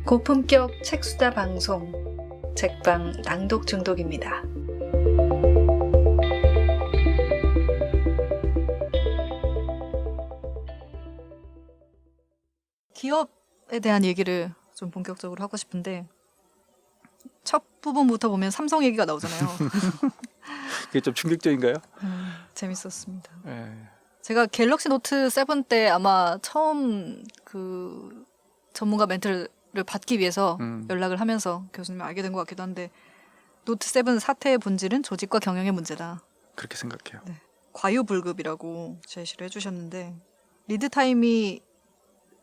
고품격 책수다 방송 책방 낭독 중독입니다. 기업에 대한 얘기를 좀 본격적으로 하고 싶은데 첫 부분부터 보면 삼성 얘기가 나오잖아요. 그게 좀 충격적인가요? 재밌었습니다. 네. 제가 갤럭시 노트 7 때 아마 처음 그 전문가 멘트를 받기 위해서 연락을 하면서 교수님 알게 된 것 같기도 한데 노트 7 사태의 본질은 조직과 경영의 문제다. 그렇게 생각해요. 네. 과유불급이라고 제시를 해주셨는데 리드 타임이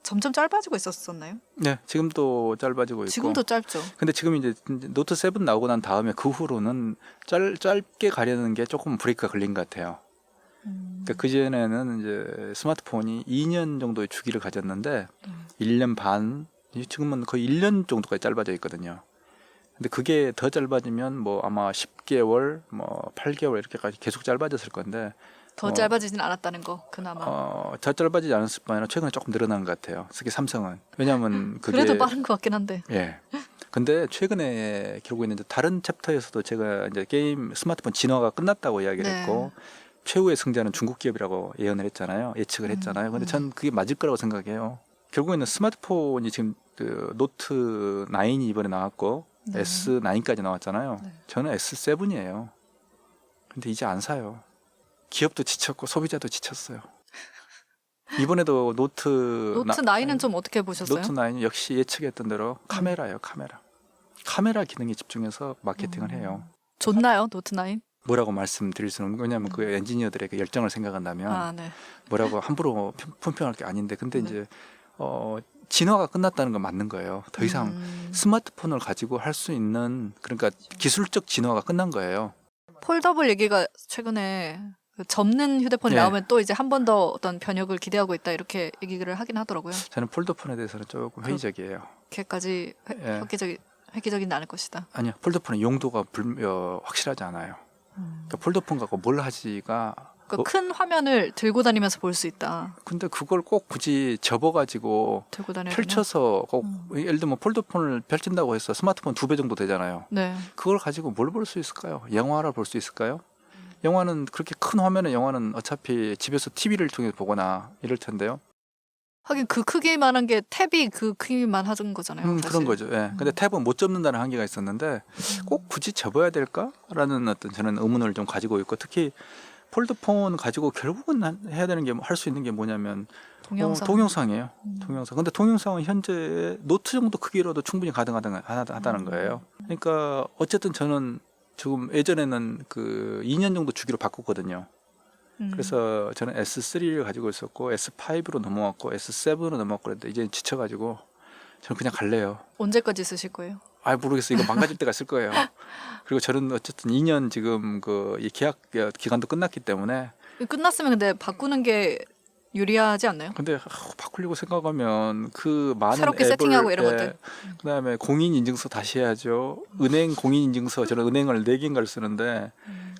점점 짧아지고 있었었나요? 네, 지금도 짧아지고 있고. 지금도 짧죠. 근데 지금 이제 노트 7 나오고 난 다음에 그 후로는 짧게 가려는 게 조금 브레이크가 걸린 것 같아요. 그러니까 그 전에는 이제 스마트폰이 2년 정도의 주기를 가졌는데 1년 반, 지금은 거의 1년 정도까지 짧아져 있거든요. 근데 그게 더 짧아지면 뭐 아마 10개월, 뭐 8개월 이렇게까지 계속 짧아졌을 건데 더 짧아지진 않았다는 거 그나마. 더 짧아지지 않았을 뿐 아니라 최근에 조금 늘어난 것 같아요. 특히 삼성은. 왜냐하면 그게 그래도 빠른 것 같긴 한데. 예. 근데 최근에 결국에는 이제 다른 챕터에서도 제가 이제 게임 스마트폰 진화가 끝났다고 이야기를 네. 했고 최후의 승자는 중국 기업이라고 예언을 했잖아요. 예측을 했잖아요. 근데 전 그게 맞을 거라고 생각해요. 결국에는 스마트폰이 지금 그 노트 9이 이번에 나왔고 네. S9까지 나왔잖아요. 네. 저는 S7이에요. 근데 이제 안 사요. 기업도 지쳤고 소비자도 지쳤어요. 이번에도 노트 9은 좀 어떻게 보셨어요? 노트 9 역시 예측했던 대로 카메라예요. 카메라 기능에 집중해서 마케팅을 해요. 좋나요 노트 9? 뭐라고 말씀드릴 수는 없는, 왜냐하면 그 엔지니어들의 그 열정을 생각한다면 네. 뭐라고 함부로 품평할 게 아닌데, 근데 네. 이제 진화가 끝났다는 건 맞는 거예요. 더 이상 스마트폰을 가지고 할 수 있는, 그러니까 기술적 진화가 끝난 거예요. 폴더블 얘기가 최근에 그 접는 휴대폰이 네. 나오면 또 이제 한 번 더 어떤 변혁을 기대하고 있다 이렇게 얘기를 하긴 하더라고요. 저는 폴더폰에 대해서는 조금 회의적이에요. 걔까지 예. 획기적이진 않을 것이다. 아니요, 폴더폰의 용도가 확실하지 않아요. 그러니까 폴더폰 갖고 뭘 하지가. 그러니까 큰 화면을 들고 다니면서 볼 수 있다. 근데 그걸 꼭 굳이 접어가지고 들고 다니면 펼쳐서 꼭 예를 들면 폴더폰을 펼친다고 해서 스마트폰 2배 정도 되잖아요. 네. 그걸 가지고 뭘 볼 수 있을까요? 영화를 볼 수 있을까요? 영화는 그렇게 큰 화면의 영화는 어차피 집에서 TV를 통해 보거나 이럴 텐데요. 하긴 그 크기만한 게 탭이 그 크기만 하는 거잖아요. 사실. 그런 거죠. 예. 근데 탭은 못 접는다는 한계가 있었는데 꼭 굳이 접어야 될까라는 어떤 저는 의문을 좀 가지고 있고, 특히 폴더폰 가지고 결국은 해야 되는 게 할 수 있는 게 뭐냐면 동영상이에요. 동영상. 근데 동영상은 현재 노트 정도 크기로도 충분히 가능하다는 거예요. 그러니까 어쨌든 저는 지금 예전에는 그 2년 정도 주기로 바꿨거든요. 그래서 저는 S3를 가지고 있었고 S5로 넘어왔고 S7으로 넘어왔고 그랬는데 이제 지쳐가지고 저는 그냥 갈래요. 언제까지 쓰실 거예요? 모르겠어요. 이거 망가질 때가 있을 거예요. 그리고 저는 어쨌든 2년 지금 이 계약 기간도 끝났기 때문에. 끝났으면 근데 바꾸는 게 유리하지 않나요? 근데 바꾸려고 생각하면 그 많은 새롭게 앱을, 세팅하고 이런 것들. 그다음에 공인인증서 다시 해야죠. 은행 공인인증서, 저는 은행을 4개인가를 쓰는데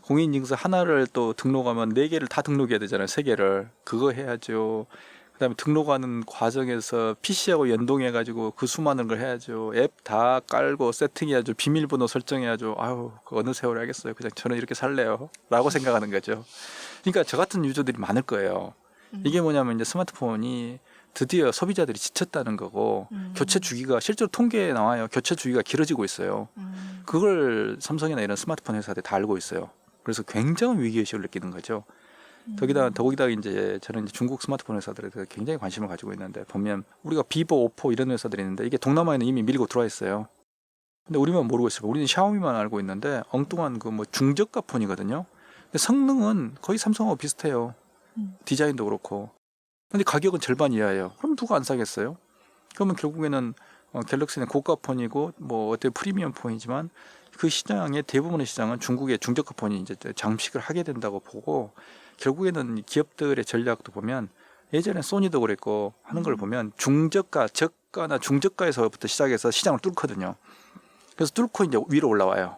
공인인증서 하나를 또 등록하면 4개를 다 등록해야 되잖아요. 3개를. 그거 해야죠. 그다음에 등록하는 과정에서 PC하고 연동해가지고 그 수많은 걸 해야죠. 앱 다 깔고 세팅해야죠. 비밀번호 설정해야죠. 그 어느 세월에 하겠어요. 그냥 저는 이렇게 살래요. 라고 생각하는 거죠. 그러니까 저 같은 유저들이 많을 거예요. 이게 뭐냐면 이제 스마트폰이 드디어 소비자들이 지쳤다는 거고 교체 주기가 실제로 통계에 나와요. 교체 주기가 길어지고 있어요. 그걸 삼성이나 이런 스마트폰 회사들이 다 알고 있어요. 그래서 굉장한 위기의식을 느끼는 거죠. 더욱이다 이제 저는 이제 중국 스마트폰 회사들에 대해서 굉장히 관심을 가지고 있는데, 보면 우리가 비보, 오포 이런 회사들이 있는데 이게 동남아에는 이미 밀고 들어와 있어요. 근데 우리만 모르고 있어요. 우리는 샤오미만 알고 있는데 엉뚱한 그 뭐 중저가 폰이거든요. 근데 성능은 거의 삼성하고 비슷해요. 디자인도 그렇고. 근데 가격은 절반 이하예요. 그럼 누가 안 사겠어요? 그러면 결국에는 갤럭시는 고가 폰이고 뭐 어때 프리미엄 폰이지만 그 시장의 대부분의 시장은 중국의 중저가 폰이 이제 장식을 하게 된다고 보고, 결국에는 기업들의 전략도 보면 예전에 소니도 그랬고 하는 걸 보면 중저가, 저가나 중저가에서부터 시작해서 시장을 뚫거든요. 그래서 뚫고 이제 위로 올라와요.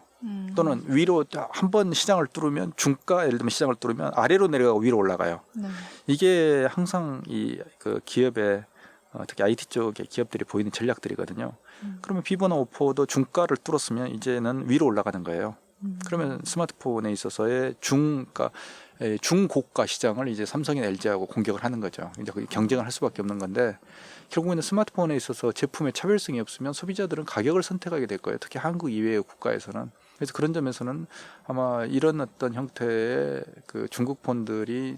또는 위로 한번 시장을 뚫으면 중가, 예를 들면 시장을 뚫으면 아래로 내려가고 위로 올라가요. 네. 이게 항상 그 기업의 특히 IT 쪽의 기업들이 보이는 전략들이거든요. 그러면 비보나 오포도 중가를 뚫었으면 이제는 위로 올라가는 거예요. 그러면 스마트폰에 있어서의 중고가 시장을 이제 삼성이나 LG하고 공격을 하는 거죠. 이제 경쟁을 할 수밖에 없는 건데 결국에는 스마트폰에 있어서 제품의 차별성이 없으면 소비자들은 가격을 선택하게 될 거예요. 특히 한국 이외의 국가에서는. 그래서 그런 점에서는 아마 이런 어떤 형태의 그 중국 폰들이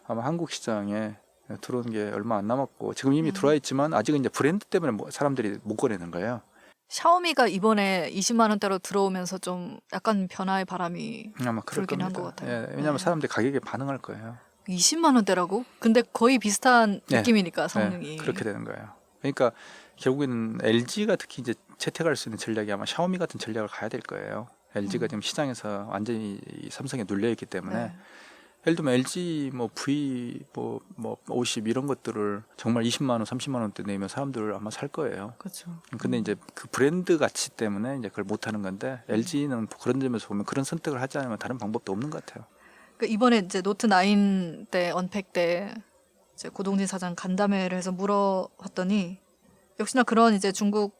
아마 한국 시장에 들어오는 게 얼마 안 남았고 지금 이미 들어와 있지만 아직은 이제 브랜드 때문에 사람들이 못 꺼내는 거예요. 샤오미가 이번에 20만 원대로 들어오면서 좀 약간 변화의 바람이 아마 그럴 불긴 한 겁니다. 것 같아요. 예, 왜냐하면 사람들이 가격에 반응할 거예요. 20만 원대라고? 근데 거의 비슷한 네. 느낌이니까 성능이. 네, 그렇게 되는 거예요. 그러니까 결국에는 LG가 특히 이제 채택할 수 있는 전략이 아마 샤오미 같은 전략을 가야 될 거예요. LG가 지금 시장에서 완전히 이 삼성에 눌려 있기 때문에 네. 예를 들면 LG 뭐 V 뭐 50 이런 것들을 정말 20만 원, 30만 원대 내면 사람들 아마 살 거예요. 그렇죠. 근데 이제 그 브랜드 가치 때문에 이제 그걸 못 하는 건데 LG는 그런 점에서 보면 그런 선택을 하지 않으면 다른 방법도 없는 것 같아요. 그러니까 이번에 이제 노트 9 때 언팩 때 이제 고동진 사장 간담회를 해서 물어봤더니 역시나 그런 이제 중국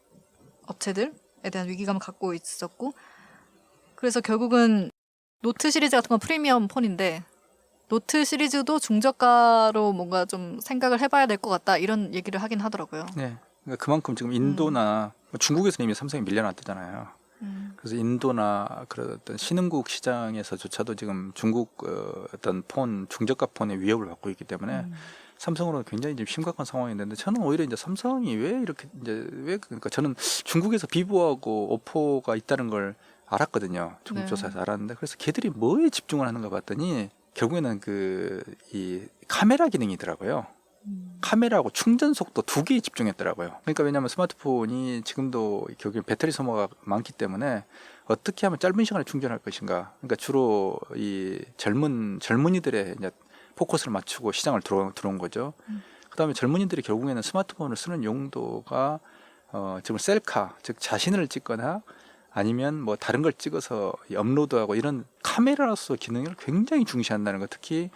업체들에 대한 위기감을 갖고 있었고 그래서 결국은 노트 시리즈 같은 건 프리미엄 폰인데 노트 시리즈도 중저가로 뭔가 좀 생각을 해봐야 될 것 같다 이런 얘기를 하긴 하더라고요. 네. 그러니까 그만큼 지금 인도나 중국에서는 이미 삼성이 밀려났다잖아요. 그래서 인도나 그런 어떤 신흥국 시장에서조차도 지금 중국 어떤 폰 중저가 폰의 위협을 받고 있기 때문에 삼성으로는 굉장히 좀 심각한 상황이 있는데 저는 오히려 이제 삼성이 왜 이렇게 이제 왜 그러니까 저는 중국에서 비보하고 오포가 있다는 걸 알았거든요. 중국 네. 조사에서 알았는데 그래서 걔들이 뭐에 집중을 하는가 봤더니 결국에는 이 카메라 기능이더라고요. 카메라하고 충전 속도 두 개에 집중했더라고요. 그러니까 왜냐하면 스마트폰이 지금도 결국에 배터리 소모가 많기 때문에 어떻게 하면 짧은 시간에 충전할 것인가. 그러니까 주로 이 젊은이들의 이제 포커스를 맞추고 시장을 들어온 거죠. 그다음에 젊은이들이 결국에는 스마트폰을 쓰는 용도가 지금 셀카, 즉 자신을 찍거나 아니면 뭐 다른 걸 찍어서 업로드하고 이런 카메라로서 기능을 굉장히 중시한다는 거. 특히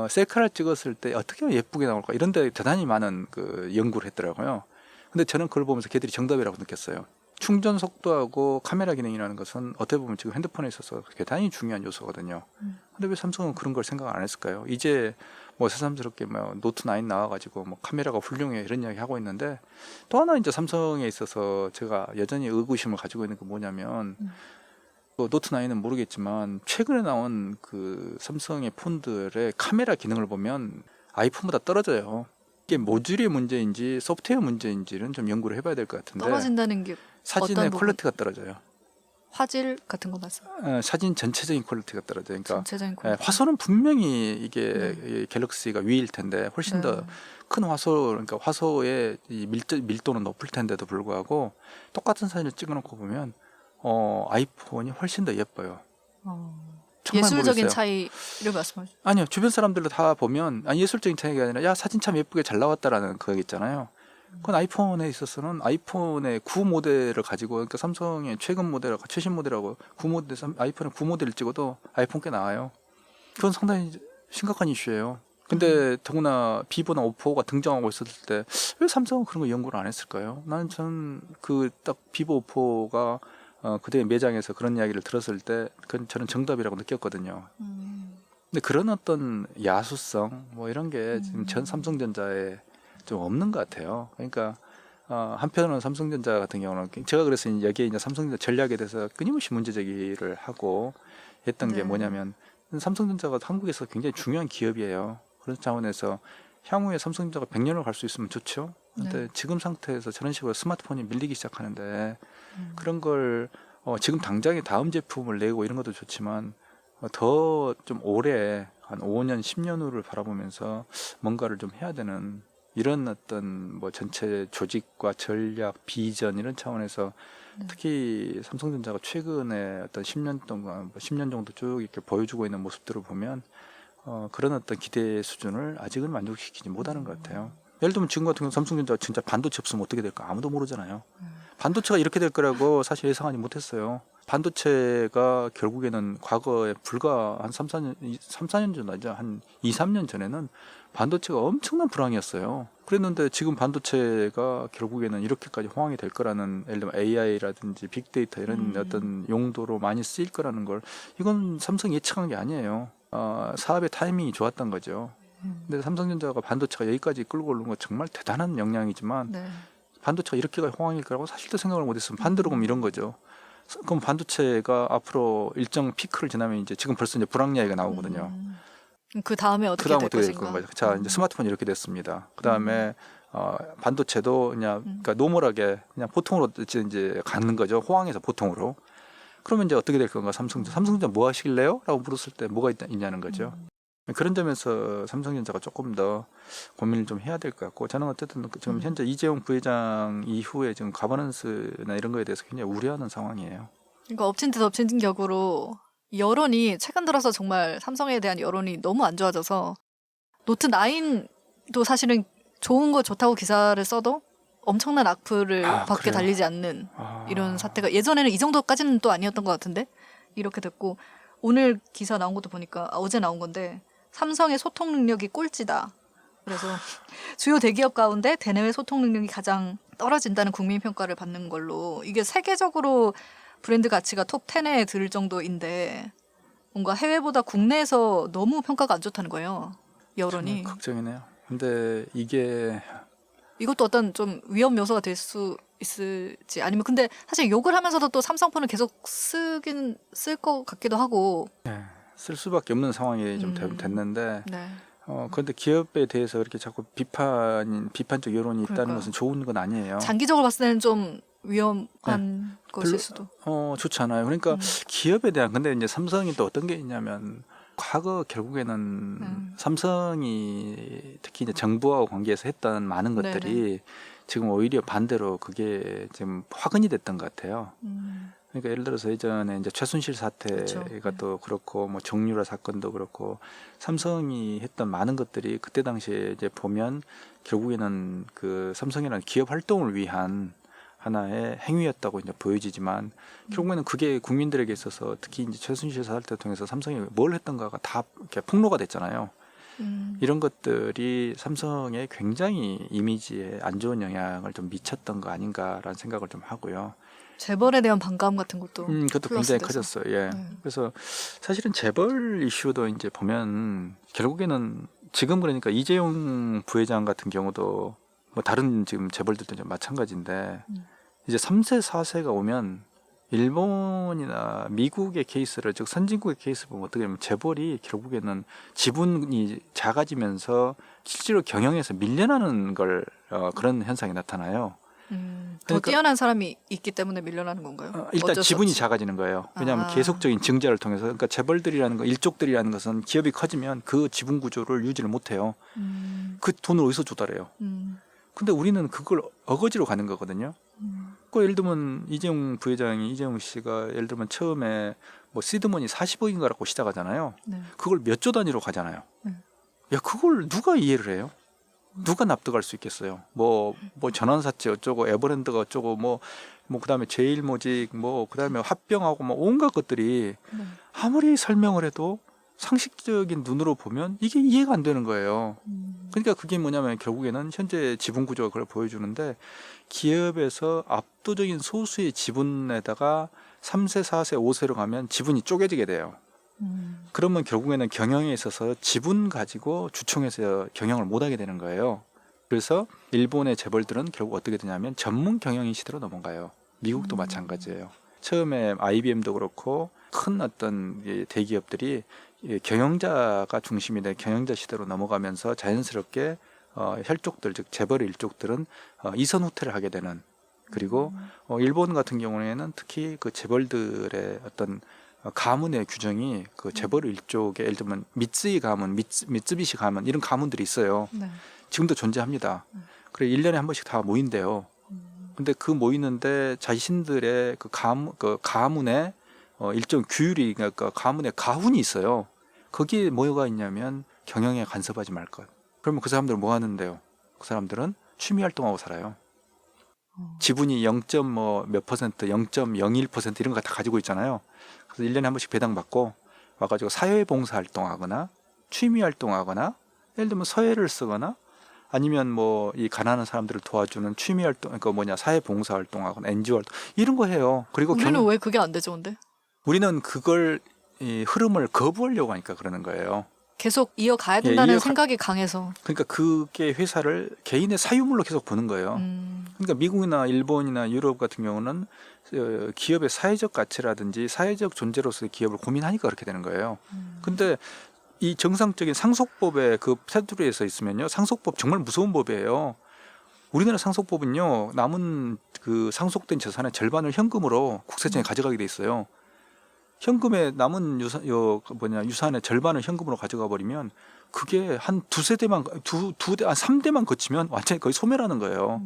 셀카를 찍었을 때 어떻게 하면 예쁘게 나올까 이런 데 대단히 많은 그 연구를 했더라고요. 근데 저는 그걸 보면서 걔들이 정답이라고 느꼈어요. 충전 속도하고 카메라 기능이라는 것은 어떻게 보면 지금 핸드폰에 있어서 대단히 중요한 요소거든요. 근데 왜 삼성은 그런 걸 생각 안 했을까요? 이제 뭐 새삼스럽게 뭐 노트 9 나와가지고 뭐 카메라가 훌륭해 이런 이야기 하고 있는데 또 하나 이제 삼성에 있어서 제가 여전히 의구심을 가지고 있는 게 뭐냐면 노트 9은 모르겠지만 최근에 나온 그 삼성의 폰들의 카메라 기능을 보면 아이폰보다 떨어져요. 이게 모듈의 문제인지 소프트웨어 문제인지는 좀 연구를 해봐야 될 것 같은데 떨어진다는 게 사진의 어떤 퀄리티가 떨어져요. 화질 같은 거 말씀? 사진 전체적인 퀄리티가 떨어져요. 그러니까 전체적인 퀄리티. 화소는 분명히 이게 이 갤럭시가 위일 텐데 훨씬 더 큰 화소, 그러니까 화소의 이 밀도는 높을 텐데도 불구하고 똑같은 사진을 찍어놓고 보면 아이폰이 훨씬 더 예뻐요. 정말 예술적인 모르겠어요. 차이를 말씀하시죠. 아니요, 주변 사람들도 다 보면 예술적인 차이가 아니라 야 사진 참 예쁘게 잘 나왔다라는 그거 있잖아요. 그건 아이폰에 있어서는 아이폰의 9 모델을 가지고 그러니까 삼성의 최근 모델, 최신 모델하고 9 모델, 아이폰의 9 모델을 찍어도 아이폰 꽤 나와요. 그건 상당히 심각한 이슈예요. 근데 더구나 비보나 오포가 등장하고 있었을 때 왜 삼성은 그런 거 연구를 안 했을까요? 저는 그 딱 비보 오포가 그때 매장에서 그런 이야기를 들었을 때 그건 저는 정답이라고 느꼈거든요. 근데 그런 어떤 야수성 뭐 이런 게 지금 전 삼성전자에 좀 없는 것 같아요. 그러니까 한편으로는 삼성전자 같은 경우는 제가 그래서 여기에 이제 삼성전자 전략에 대해서 끊임없이 문제 제기를 하고 했던 게 뭐냐면 삼성전자가 한국에서 굉장히 중요한 기업이에요. 그런 차원에서 향후에 삼성전자가 100년을 갈 수 있으면 좋죠. 근데 지금 상태에서 저런 식으로 스마트폰이 밀리기 시작하는데 그런 걸 지금 당장에 다음 제품을 내고 이런 것도 좋지만 더 좀 오래 한 5년, 10년 후를 바라보면서 뭔가를 좀 해야 되는 이런 어떤 뭐 전체 조직과 전략, 비전 이런 차원에서 특히 삼성전자가 최근에 어떤 10년 동안 10년 정도 쭉 이렇게 보여주고 있는 모습들을 보면 그런 어떤 기대 수준을 아직은 만족시키지 못하는 것 같아요. 예를 들면 지금 같은 경우 삼성전자 진짜 반도체 없으면 어떻게 될까 아무도 모르잖아요. 반도체가 이렇게 될 거라고 사실 예상하지 못했어요. 반도체가 결국에는 과거에 불과 한 3-4년 전이죠. 한 2-3년 전에는 반도체가 엄청난 불황이었어요. 그랬는데 지금 반도체가 결국에는 이렇게까지 호황이 될 거라는, 예를 들면 AI라든지 빅데이터 이런 어떤 용도로 많이 쓰일 거라는 걸, 이건 삼성이 예측한 게 아니에요. 사업의 타이밍이 좋았던 거죠. 근데 삼성전자가 반도체가 여기까지 끌고 오는 건 정말 대단한 역량이지만 네. 반도체가 이렇게까지 호황일 거라고 사실도 생각을 못했으면 반대로 보면 이런 거죠. 그럼 반도체가 앞으로 일정 피크를 지나면 이제 지금 벌써 이제 불황 이야기가 나오거든요. 그 다음에 어떻게 그다음 될 어떻게 될 것인가? 건가요? 자, 이제 스마트폰이 이렇게 됐습니다. 그다음에 반도체도 그냥 그러니까 노멀하게 그냥 보통으로 이제 가는 거죠. 호황에서 보통으로. 그러면 이제 어떻게 될 건가? 삼성전자 뭐 하실래요? 라고 물었을 때 뭐가 있냐는 거죠. 그런 점에서 삼성전자가 조금 더 고민을 좀 해야 될 것 같고, 저는 어쨌든 지금 현재 이재용 부회장 이후에 지금 가버넌스나 이런 거에 대해서 굉장히 우려하는 상황이에요. 그러니까 엎친 데 덮친 격으로 여론이 최근 들어서 정말 삼성에 대한 여론이 너무 안 좋아져서 노트 9도 사실은 좋은 거 좋다고 기사를 써도 엄청난 악플을 밖에 그래요? 달리지 않는 이런 사태가 예전에는 이 정도까지는 또 아니었던 것 같은데 이렇게 됐고, 오늘 기사 나온 것도 보니까 어제 나온 건데 삼성의 소통 능력이 꼴찌다. 그래서 주요 대기업 가운데 대내외 소통 능력이 가장 떨어진다는 국민 평가를 받는 걸로, 이게 세계적으로 브랜드 가치가 톱 10에 들 정도인데 뭔가 해외보다 국내에서 너무 평가가 안 좋다는 거예요. 여론이. 정말 걱정이네요. 근데 이게 이것도 어떤 좀 위험 요소가 될 수 있을지, 아니면 근데 사실 욕을 하면서도 또 삼성폰을 계속 쓰긴 쓸 것 같기도 하고. 쓸 수밖에 없는 상황이 좀 됐는데 네. 그런데 기업에 대해서 이렇게 자꾸 비판적 여론이 있다는 그러니까요. 것은 좋은 건 아니에요. 장기적으로 봤을 때는 좀 위험한 것일 수도. 좋지 않아요. 그러니까 기업에 대한, 근데 이제 삼성이 또 어떤 게 있냐면 과거 결국에는 삼성이 특히 이제 정부와 관계에서 했던 많은 것들이 지금 오히려 반대로 그게 지금 화근이 됐던 것 같아요. 그러니까 예를 들어서 예전에 이제 최순실 사태가 그렇죠. 또 그렇고 뭐 정유라 사건도 그렇고 삼성이 했던 많은 것들이 그때 당시에 이제 보면 결국에는 그 삼성이라는 기업 활동을 위한 하나의 행위였다고 이제 보여지지만 결국에는 그게 국민들에게 있어서 특히 이제 최순실 사태 통해서 삼성이 뭘 했던가가 다 이렇게 폭로가 됐잖아요. 이런 것들이 삼성의 굉장히 이미지에 안 좋은 영향을 좀 미쳤던 거 아닌가라는 생각을 좀 하고요. 재벌에 대한 반감 같은 것도 그것도 굉장히 커졌어요. 예. 그래서 사실은 재벌 이슈도 이제 보면 결국에는 지금 그러니까 이재용 부회장 같은 경우도 뭐 다른 지금 재벌들도 좀 마찬가지인데 이제 3세, 4세가 오면 일본이나 미국의 케이스를, 즉 선진국의 케이스 보면 어떻게 보면 재벌이 결국에는 지분이 작아지면서 실제로 경영에서 밀려나는 걸 그런 현상이 나타나요. 더 그러니까 뛰어난 사람이 있기 때문에 밀려나는 건가요? 일단 어쩔 수 지분이 없이. 작아지는 거예요. 왜냐하면 계속적인 증자를 통해서, 그러니까 재벌들이라는 거, 일족들이라는 것은 기업이 커지면 그 지분 구조를 유지를 못해요. 그 돈을 어디서 조달해요? 근데 우리는 그걸 어거지로 가는 거거든요. 그 예를 들면 이재용 씨가 예를 들면 처음에 뭐 시드머니 40억인가라고 시작하잖아요. 그걸 몇 조 단위로 가잖아요. 야, 그걸 누가 이해를 해요? 누가 납득할 수 있겠어요? 뭐 전환사채 어쩌고, 에버랜드가 어쩌고, 뭐 그다음에 제일모직, 뭐 그다음에 합병하고 뭐 온갖 것들이 아무리 설명을 해도 상식적인 눈으로 보면 이게 이해가 안 되는 거예요. 그러니까 그게 뭐냐면 결국에는 현재 지분 구조가 그걸 보여주는데, 기업에서 압도적인 소수의 지분에다가 3세, 4세, 5세로 가면 지분이 쪼개지게 돼요. 그러면 결국에는 경영에 있어서 지분 가지고 주총해서 경영을 못하게 되는 거예요. 그래서 일본의 재벌들은 결국 어떻게 되냐면 전문 경영인 시대로 넘어가요. 미국도 마찬가지예요. 처음에 IBM도 그렇고 큰 어떤 대기업들이 경영자가 중심이 된 경영자 시대로 넘어가면서 자연스럽게 혈족들, 즉 재벌의 일족들은 이선 후퇴를 하게 되는, 그리고 일본 같은 경우에는 특히 그 재벌들의 어떤 가문의 규정이 그 재벌 일족의, 예를 들면 미쓰이 가문, 미쓰비시 가문, 이런 가문들이 있어요. 지금도 존재합니다. 그래 1년에 한 번씩 다 모인대요. 근데 그 모이는데 자신들의 그 가문의 일정 규율이, 그러니까 가문의 가훈이 있어요. 거기에 뭐가 있냐면 경영에 간섭하지 말 것. 그러면 그 사람들은 뭐 하는데요? 그 사람들은 취미 활동하고 살아요. 지분이 0. 몇 퍼센트, 0.01% 이런 거 다 가지고 있잖아요. 그래서 1년에 한 번씩 배당받고 와가지고 사회봉사 활동하거나 취미 활동하거나 예를 들면 서예를 쓰거나 아니면 뭐 이 가난한 사람들을 도와주는 취미 활동, 그러니까 사회봉사 활동하거나 NGO 활동 이런 거 해요. 그리고 우리는 왜 그게 안 되죠, 근데? 우리는 그걸 이 흐름을 거부하려고 하니까 그러는 거예요. 계속 이어가야 된다는 생각이 강해서. 그러니까 그게 회사를 개인의 사유물로 계속 보는 거예요. 그러니까 미국이나 일본이나 유럽 같은 경우는 기업의 사회적 가치라든지 사회적 존재로서의 기업을 고민하니까 그렇게 되는 거예요. 근데 이 정상적인 상속법의 그 테두리에 서 있으면요, 상속법 정말 무서운 법이에요. 우리나라 상속법은요, 남은 그 상속된 재산의 절반을 현금으로 국세청에 가져가게 돼 있어요. 현금에 남은 유산의 절반을 현금으로 가져가 버리면 그게 한 두세 대만, 한 3대만 거치면 완전히 거의 소멸하는 거예요.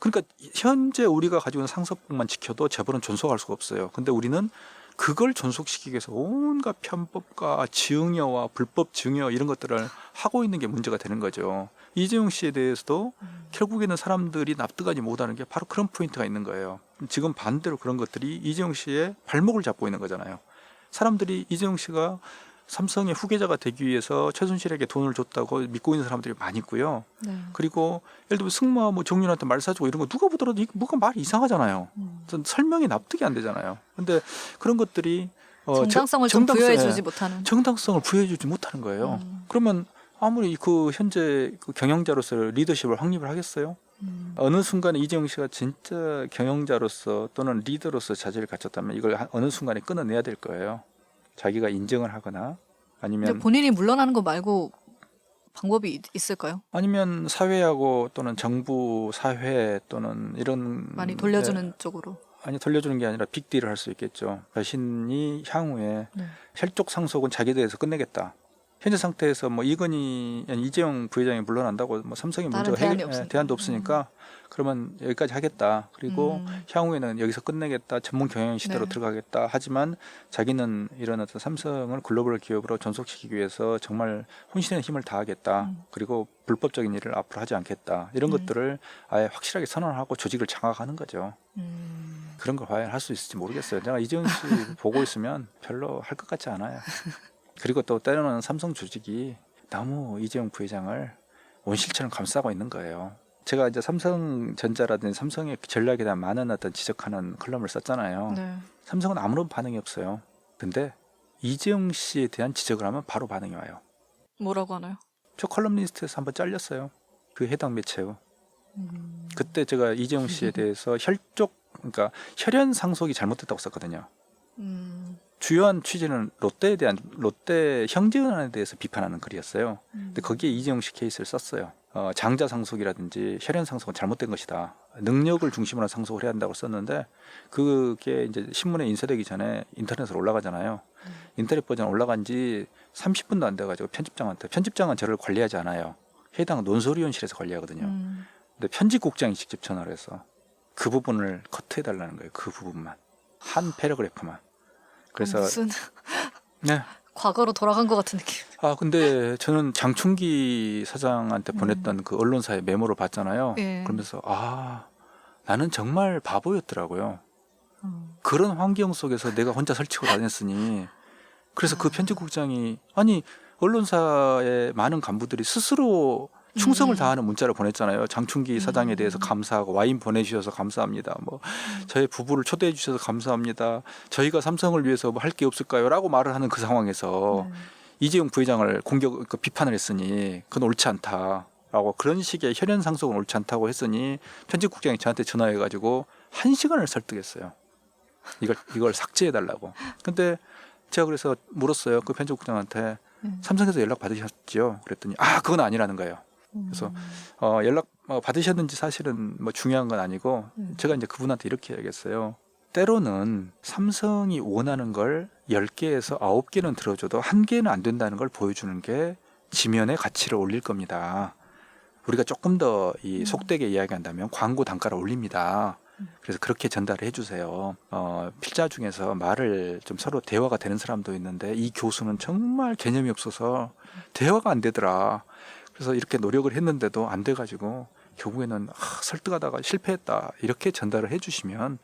그러니까 현재 우리가 가지고 있는 상속법만 지켜도 재벌은 존속할 수가 없어요. 근데 우리는 그걸 존속시키기 위해서 온갖 편법과 증여와 불법 증여 이런 것들을 하고 있는 게 문제가 되는 거죠. 이재용 씨에 대해서도 결국에는 사람들이 납득하지 못하는 게 바로 그런 포인트가 있는 거예요. 지금 반대로 그런 것들이 이재용 씨의 발목을 잡고 있는 거잖아요. 사람들이 이재용 씨가 삼성의 후계자가 되기 위해서 최순실에게 돈을 줬다고 믿고 있는 사람들이 많이 있고요. 네. 그리고 예를 들면 승마 정윤한테 말 사주고 이런 거 누가 보더라도 뭐가 말이 이상하잖아요. 설명이 납득이 안 되잖아요. 근데 그런 것들이 정당성을 좀 부여해주지 못하는. 정당성을 부여해주지 못하는 거예요. 그러면 아무리 그 현재 그 경영자로서 리더십을 확립을 하겠어요? 어느 순간에 이재용 씨가 진짜 경영자로서 또는 리더로서 자질을 갖췄다면 이걸 어느 순간에 끊어내야 될 거예요. 자기가 인정을 하거나 아니면 본인이 물러나는 거 말고 방법이 있을까요? 아니면 사회하고 또는 정부, 사회 또는 이런 많이 돌려주는 쪽으로. 아니 돌려주는 게 아니라 빅딜을 할 수 있겠죠. 자신이 향후에 혈족 상속은 자기들에서 끝내겠다. 현재 상태에서 이재용 부회장이 물러난다고 삼성이 문제가 대안도 없으니까 그러면 여기까지 하겠다. 그리고 향후에는 여기서 끝내겠다. 전문 경영 시대로 들어가겠다. 하지만 자기는 이런 어떤 삼성을 글로벌 기업으로 전속시키기 위해서 정말 혼신의 힘을 다하겠다. 그리고 불법적인 일을 앞으로 하지 않겠다. 이런 것들을 아예 확실하게 선언하고 조직을 장악하는 거죠. 그런 걸 과연 할 수 있을지 모르겠어요. 내가 이재용 씨 보고 있으면 별로 할 것 같지 않아요. 그리고 또 때로는 삼성 조직이 너무 이재용 부회장을 온실처럼 감싸고 있는 거예요. 제가 이제 삼성전자라든지 삼성의 전략에 대한 많은 어떤 지적하는 컬럼을 썼잖아요. 네. 삼성은 아무런 반응이 없어요. 근데 이재용 씨에 대한 지적을 하면 바로 반응이 와요. 뭐라고 하나요? 저 컬럼리스트에서 한번 잘렸어요. 그 해당 매체요. 그때 제가 이재용 씨에 대해서 그러니까 혈연 상속이 잘못됐다고 썼거든요. 주요한 취지는 롯데 형제은행에 대해서 비판하는 글이었어요. 근데 거기에 이재용 씨 케이스를 썼어요. 장자 상속이라든지 혈연 상속은 잘못된 것이다. 능력을 중심으로 상속을 해야 한다고 썼는데 그게 이제 신문에 인쇄되기 전에 인터넷으로 올라가잖아요. 인터넷 버전 올라간 지 30분도 안 돼가지고 편집장은 저를 관리하지 않아요. 해당 논설위원실에서 관리하거든요. 근데 편집국장이 직접 전화를 해서 그 부분을 커트해달라는 거예요. 그 부분만. 한 패러그래프만. 그래서 무슨 네. 과거로 돌아간 것 같은 느낌. 근데 저는 장충기 사장한테 보냈던 그 언론사의 메모를 봤잖아요. 그러면서 나는 정말 바보였더라고요. 그런 환경 속에서 내가 혼자 설치고 다녔으니 그래서 그 편집국장이 언론사의 많은 간부들이 스스로 충성을 다하는 문자를 보냈잖아요. 장충기 사장에 대해서 감사하고 와인 보내주셔서 감사합니다. 저희 부부를 초대해 주셔서 감사합니다. 저희가 삼성을 위해서 할 게 없을까요? 라고 말을 하는 그 상황에서 이재용 부회장을 비판을 했으니 그건 옳지 않다라고 그런 식의 혈연 상속은 옳지 않다고 했으니 편집국장이 저한테 전화해가지고 1시간을 설득했어요. 이걸 삭제해달라고. 근데 제가 그래서 물었어요. 그 편집국장한테 삼성에서 연락 받으셨죠? 그랬더니 그건 아니라는 거예요. 그래서 연락 받으셨는지 사실은 중요한 건 아니고 제가 이제 그분한테 이렇게 얘기했어요. 때로는 삼성이 원하는 걸 10개에서 9개는 들어줘도 1개는 안 된다는 걸 보여주는 게 지면의 가치를 올릴 겁니다. 우리가 조금 더 속되게 이야기한다면 광고 단가를 올립니다. 그래서 그렇게 전달을 해주세요. 필자 중에서 말을 좀 서로 대화가 되는 사람도 있는데 이 교수는 정말 개념이 없어서 대화가 안 되더라. 그래서 이렇게 노력을 했는데도 안 돼가지고 결국에는 설득하다가 실패했다 이렇게 전달을 해주시면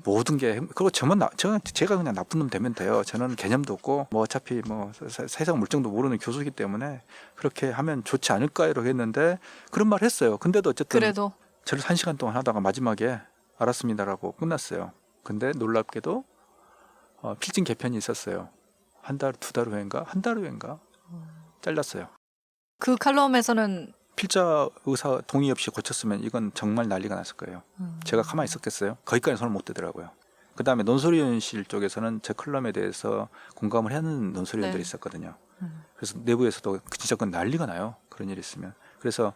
모든 게 그리고 제가 그냥 나쁜 놈 되면 돼요. 저는 개념도 없고 뭐 어차피 뭐 세상 물정도 모르는 교수이기 때문에 그렇게 하면 좋지 않을까요? 했는데 그런 말 했어요. 근데도 어쨌든 그래도 저를 1시간 동안 하다가 마지막에 알았습니다라고 끝났어요. 근데 놀랍게도 필진 개편이 있었어요. 한 달, 2달 후인가? 한 달 후인가? 잘랐어요. 그 칼럼에서는 필자 의사 동의 없이 고쳤으면 이건 정말 난리가 났을 거예요. 제가 가만히 있었겠어요? 거기까지 손을 못 대더라고요. 그 다음에 논설위원실 쪽에서는 제 클럼에 대해서 공감을 하는 논설위원들이 네. 있었거든요. 그래서 내부에서도 진짜 그건 난리가 나요. 그런 일이 있으면. 그래서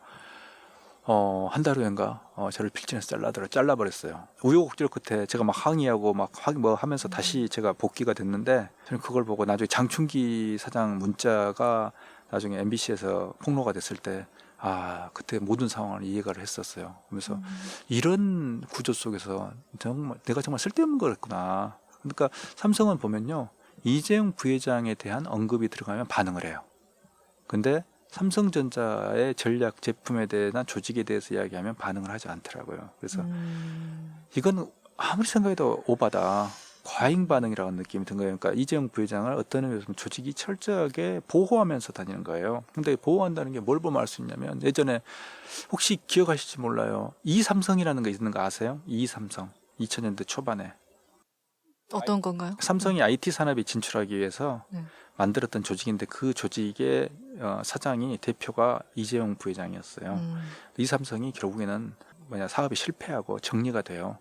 한 달 후인가 저를 필진에서 잘라버렸어요. 우여곡절 끝에 제가 막 항의하고 막 뭐 하면서 다시 제가 복귀가 됐는데 저는 그걸 보고 나중에 장충기 사장 문자가 나중에 MBC에서 폭로가 됐을 때 그때 모든 상황을 이해가 했었어요. 그래서 이런 구조 속에서 내가 정말 쓸데없는 거였구나. 그러니까 삼성은 보면요. 이재용 부회장에 대한 언급이 들어가면 반응을 해요. 근데 삼성전자의 전략 제품에 대한 조직에 대해서 이야기하면 반응을 하지 않더라고요. 그래서 이건 아무리 생각해도 오바다. 과잉 반응이라는 느낌이 든 거예요. 그러니까 이재용 부회장을 어떤 의미에서 조직이 철저하게 보호하면서 다니는 거예요. 근데 보호한다는 게 뭘 보면 알 수 있냐면 예전에 혹시 기억하실지 몰라요. 이삼성이라는 거 있는 거 아세요? 이삼성. 2000년대 초반에. 어떤 건가요? 삼성이 IT 산업에 진출하기 위해서 네. 만들었던 조직인데 그 조직의 사장이 대표가 이재용 부회장이었어요. 이삼성이 결국에는 사업이 실패하고 정리가 돼요.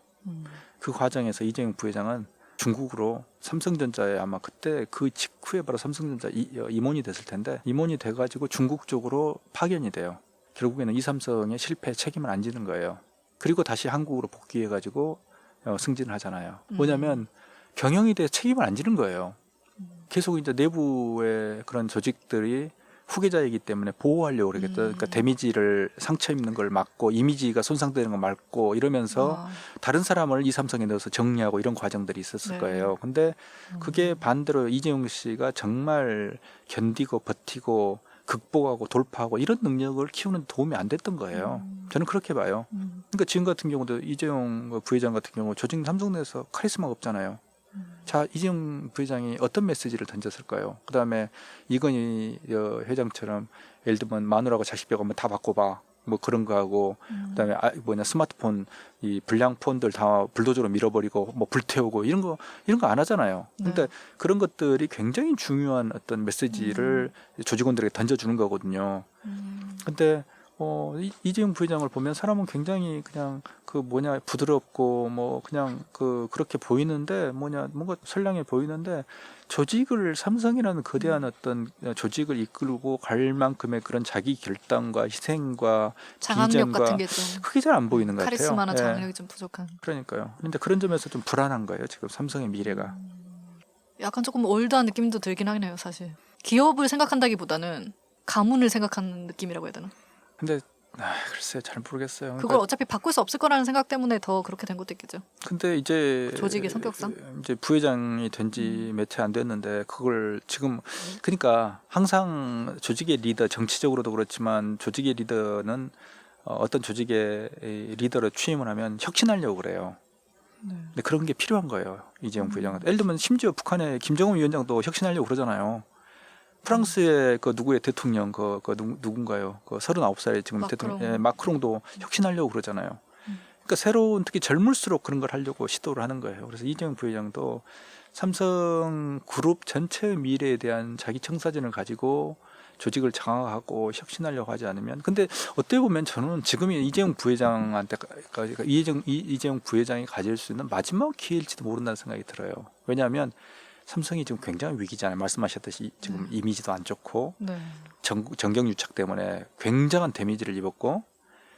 그 과정에서 이재용 부회장은 중국으로 삼성전자에 아마 그때 그 직후에 바로 삼성전자 임원이 됐을 텐데 임원이 돼가지고 중국 쪽으로 파견이 돼요. 결국에는 이삼성의 실패 책임을 안 지는 거예요. 그리고 다시 한국으로 복귀해가지고 승진을 하잖아요. 뭐냐면 경영에 대해 책임을 안 지는 거예요. 계속 이제 내부의 그런 조직들이 후계자이기 때문에 보호하려고 그러겠다. 그러니까 데미지를 상처 입는 걸 막고 이미지가 손상되는 걸 막고 이러면서 다른 사람을 이삼성에 넣어서 정리하고 이런 과정들이 있었을 네. 거예요. 근데 그게 반대로 이재용 씨가 정말 견디고 버티고 극복하고 돌파하고 이런 능력을 키우는 데 도움이 안 됐던 거예요. 저는 그렇게 봐요. 그러니까 지금 같은 경우도 이재용 부회장 같은 경우 조직 삼성 내에서 카리스마가 없잖아요. 자, 이재용 부회장이 어떤 메시지를 던졌을까요? 그 다음에 이건희 회장처럼 예를 들면 마누라가 자식 벽 한번 다 바꿔봐. 뭐 그런 거 하고 그다음에 스마트폰 이 불량 폰들 다 불도저로 밀어버리고 뭐 불태우고 이런 거 안 하잖아요. 근데 그런 것들이 굉장히 중요한 어떤 메시지를 조직원들에게 던져주는 거거든요. 근데 이재용 부회장을 보면 사람은 굉장히 그냥 부드럽고 뭐 그냥 그렇게 보이는데 뭔가 선량해 보이는데 조직을 삼성이라는 거대한 어떤 조직을 이끌고 갈 만큼의 그런 자기 결단과 희생과 장악력 비전과 같은 게 좀 그게 잘 안 보이는 것 같아요. 카리스마나 장악력이 좀 부족한. 그러니까요. 그런데 그런 점에서 좀 불안한 거예요. 지금 삼성의 미래가. 약간 조금 올드한 느낌도 들긴 하네요, 사실. 기업을 생각한다기보다는 가문을 생각하는 느낌이라고 해야 되나? 근데 글쎄 잘 모르겠어요. 그걸 그러니까, 어차피 바꿀 수 없을 거라는 생각 때문에 더 그렇게 된 것도 있겠죠. 근데 이제 조직의 성격상? 이제 부회장이 된 지 몇 해 안 됐는데 그걸 지금 그러니까 항상 조직의 리더 정치적으로도 그렇지만 조직의 리더는 어떤 조직의 리더로 취임을 하면 혁신하려고 그래요. 근데 그런 게 필요한 거예요. 이재용 부회장은. 예를 들면 심지어 북한의 김정은 위원장도 혁신하려고 그러잖아요. 프랑스의 누구의 대통령 누군가요? 39살에 지금 마크롱. 대통령 마크롱도 혁신하려고 그러잖아요. 그러니까 새로운 특히 젊을수록 그런 걸 하려고 시도를 하는 거예요. 그래서 이재용 부회장도 삼성 그룹 전체의 미래에 대한 자기 청사진을 가지고 조직을 장악하고 혁신하려고 하지 않으면 근데 어떻게 보면 저는 지금이 이재용 부회장한테 이재용 부회장이 가질 수 있는 마지막 기회일지도 모른다는 생각이 들어요. 왜냐하면 삼성이 지금 굉장히 위기잖아요. 말씀하셨듯이 지금 이미지도 안 좋고 정경유착 때문에 굉장한 데미지를 입었고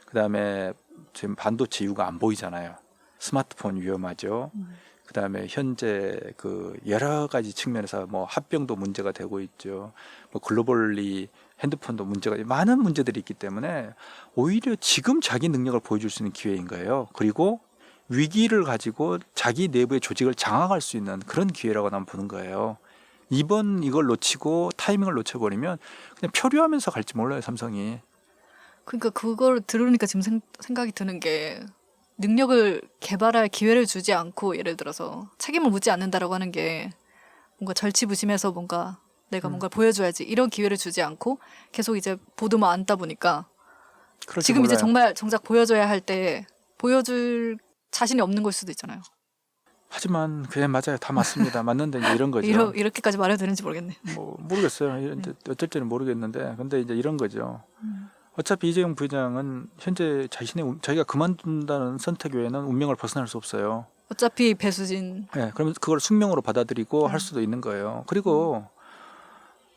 그다음에 지금 반도체 이유가 안 보이잖아요. 스마트폰 위험하죠. 그다음에 현재 여러 가지 측면에서 뭐 합병도 문제가 되고 있죠. 뭐 글로벌리 핸드폰도 많은 문제들이 있기 때문에 오히려 지금 자기 능력을 보여줄 수 있는 기회인 거예요. 그리고 위기를 가지고 자기 내부의 조직을 장악할 수 있는 그런 기회라고 난 보는 거예요. 이번 이걸 놓치고 타이밍을 놓쳐버리면 그냥 표류하면서 갈지 몰라요, 삼성이. 그러니까 그걸 들으니까 지금 생각이 드는 게 능력을 개발할 기회를 주지 않고 예를 들어서 책임을 묻지 않는다라고 하는 게 뭔가 절치부심해서 뭔가 내가 뭔가 보여줘야지 이런 기회를 주지 않고 계속 이제 보도만 앉다 보니까 지금 이제 정말 정작 보여줘야 할 때 보여줄 자신이 없는 걸 수도 있잖아요. 하지만 그냥 맞아요. 다 맞습니다. 맞는데 이제 이런 거죠. 이렇게까지 말해도 되는지 모르겠네. 뭐 모르겠어요. 어쩔지는 모르겠는데 근데 이제 이런 거죠. 어차피 이재용 부회장은 현재 자기가 그만둔다는 선택 외에는 운명을 벗어날 수 없어요. 어차피 배수진. 네, 그러면 그걸 숙명으로 받아들이고 할 수도 있는 거예요. 그리고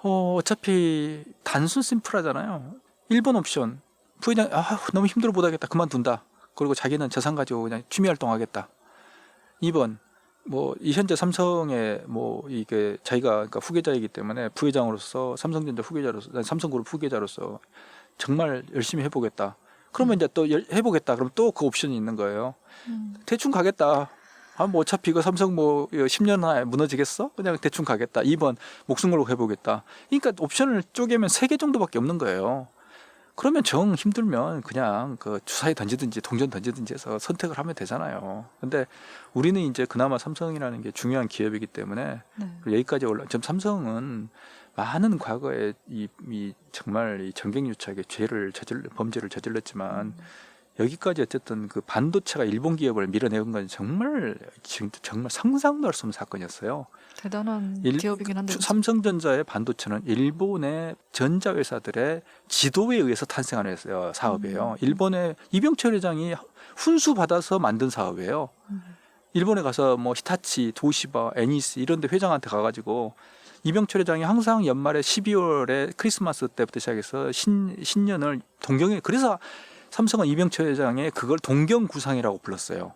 어차피 단순 심플하잖아요. 1번 옵션 부회장 너무 힘들어 못하겠다 그만둔다. 그리고 자기는 재산 가지고 그냥 취미 활동하겠다. 2번 뭐 이 현재 삼성의 뭐 이게 자기가 그러니까 후계자이기 때문에 부회장으로서 삼성전자 후계자로서 삼성그룹 후계자로서 정말 열심히 해보겠다. 그러면 이제 또 해보겠다. 그럼 또 그 옵션이 있는 거예요. 대충 가겠다. 뭐 어차피 이거 삼성 뭐 10년 안에 무너지겠어? 그냥 대충 가겠다. 2번 목숨 걸고 해보겠다. 그러니까 옵션을 쪼개면 3개 정도밖에 없는 거예요. 그러면 정 힘들면 그냥 그 주사위 던지든지 동전 던지든지 해서 선택을 하면 되잖아요. 근데 우리는 이제 그나마 삼성이라는 게 중요한 기업이기 때문에 여기까지 지금 삼성은 많은 과거에 이 정말 이 정경유착의 범죄를 저질렀지만 여기까지 어쨌든 그 반도체가 일본 기업을 밀어내온 건 정말 상상도 할 수 없는 사건이었어요. 대단한 기업이긴 한데 삼성전자의 반도체는 일본의 전자회사들의 지도에 의해서 탄생한 사업이에요. 일본의 이병철 회장이 훈수 받아서 만든 사업이에요. 일본에 가서 뭐 히타치, 도시바, 애니스 이런 데 회장한테 가가지고 이병철 회장이 항상 연말에 12월에 크리스마스 때부터 시작해서 신년을 그래서 삼성은 이병철 회장의 그걸 동경구상이라고 불렀어요.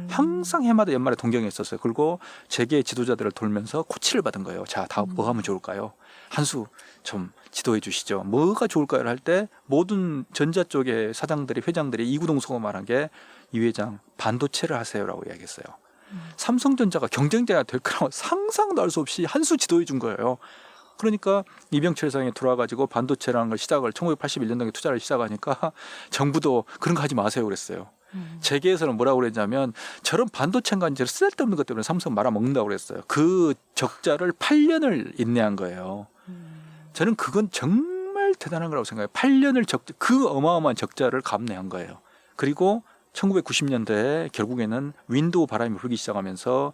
항상 해마다 연말에 동경에 있었어요. 그리고 재계 지도자들을 돌면서 코치를 받은 거예요. 자, 다음 뭐 하면 좋을까요? 한 수 좀 지도해 주시죠. 뭐가 좋을까요? 할 때 모든 전자 쪽의 사장들이 회장들이 이구동성으로 말한 게 이 회장 반도체를 하세요라고 이야기했어요. 삼성전자가 경쟁자가 될 거라고 상상도 할 수 없이 한 수 지도해 준 거예요. 그러니까 이병철 회장이 돌아가지고 반도체라는 걸 1981년도에 투자를 시작하니까 정부도 그런 거 하지 마세요 그랬어요. 재계에서는 뭐라고 그랬냐면 저런 반도체인가 이제 쓸데없는 것 때문에 삼성 말아먹는다고 그랬어요. 그 적자를 8년을 인내한 거예요. 저는 그건 정말 대단한 거라고 생각해요. 8년을 그 어마어마한 적자를 감내한 거예요. 그리고 1990년대에 결국에는 윈도우 바람이 불기 시작하면서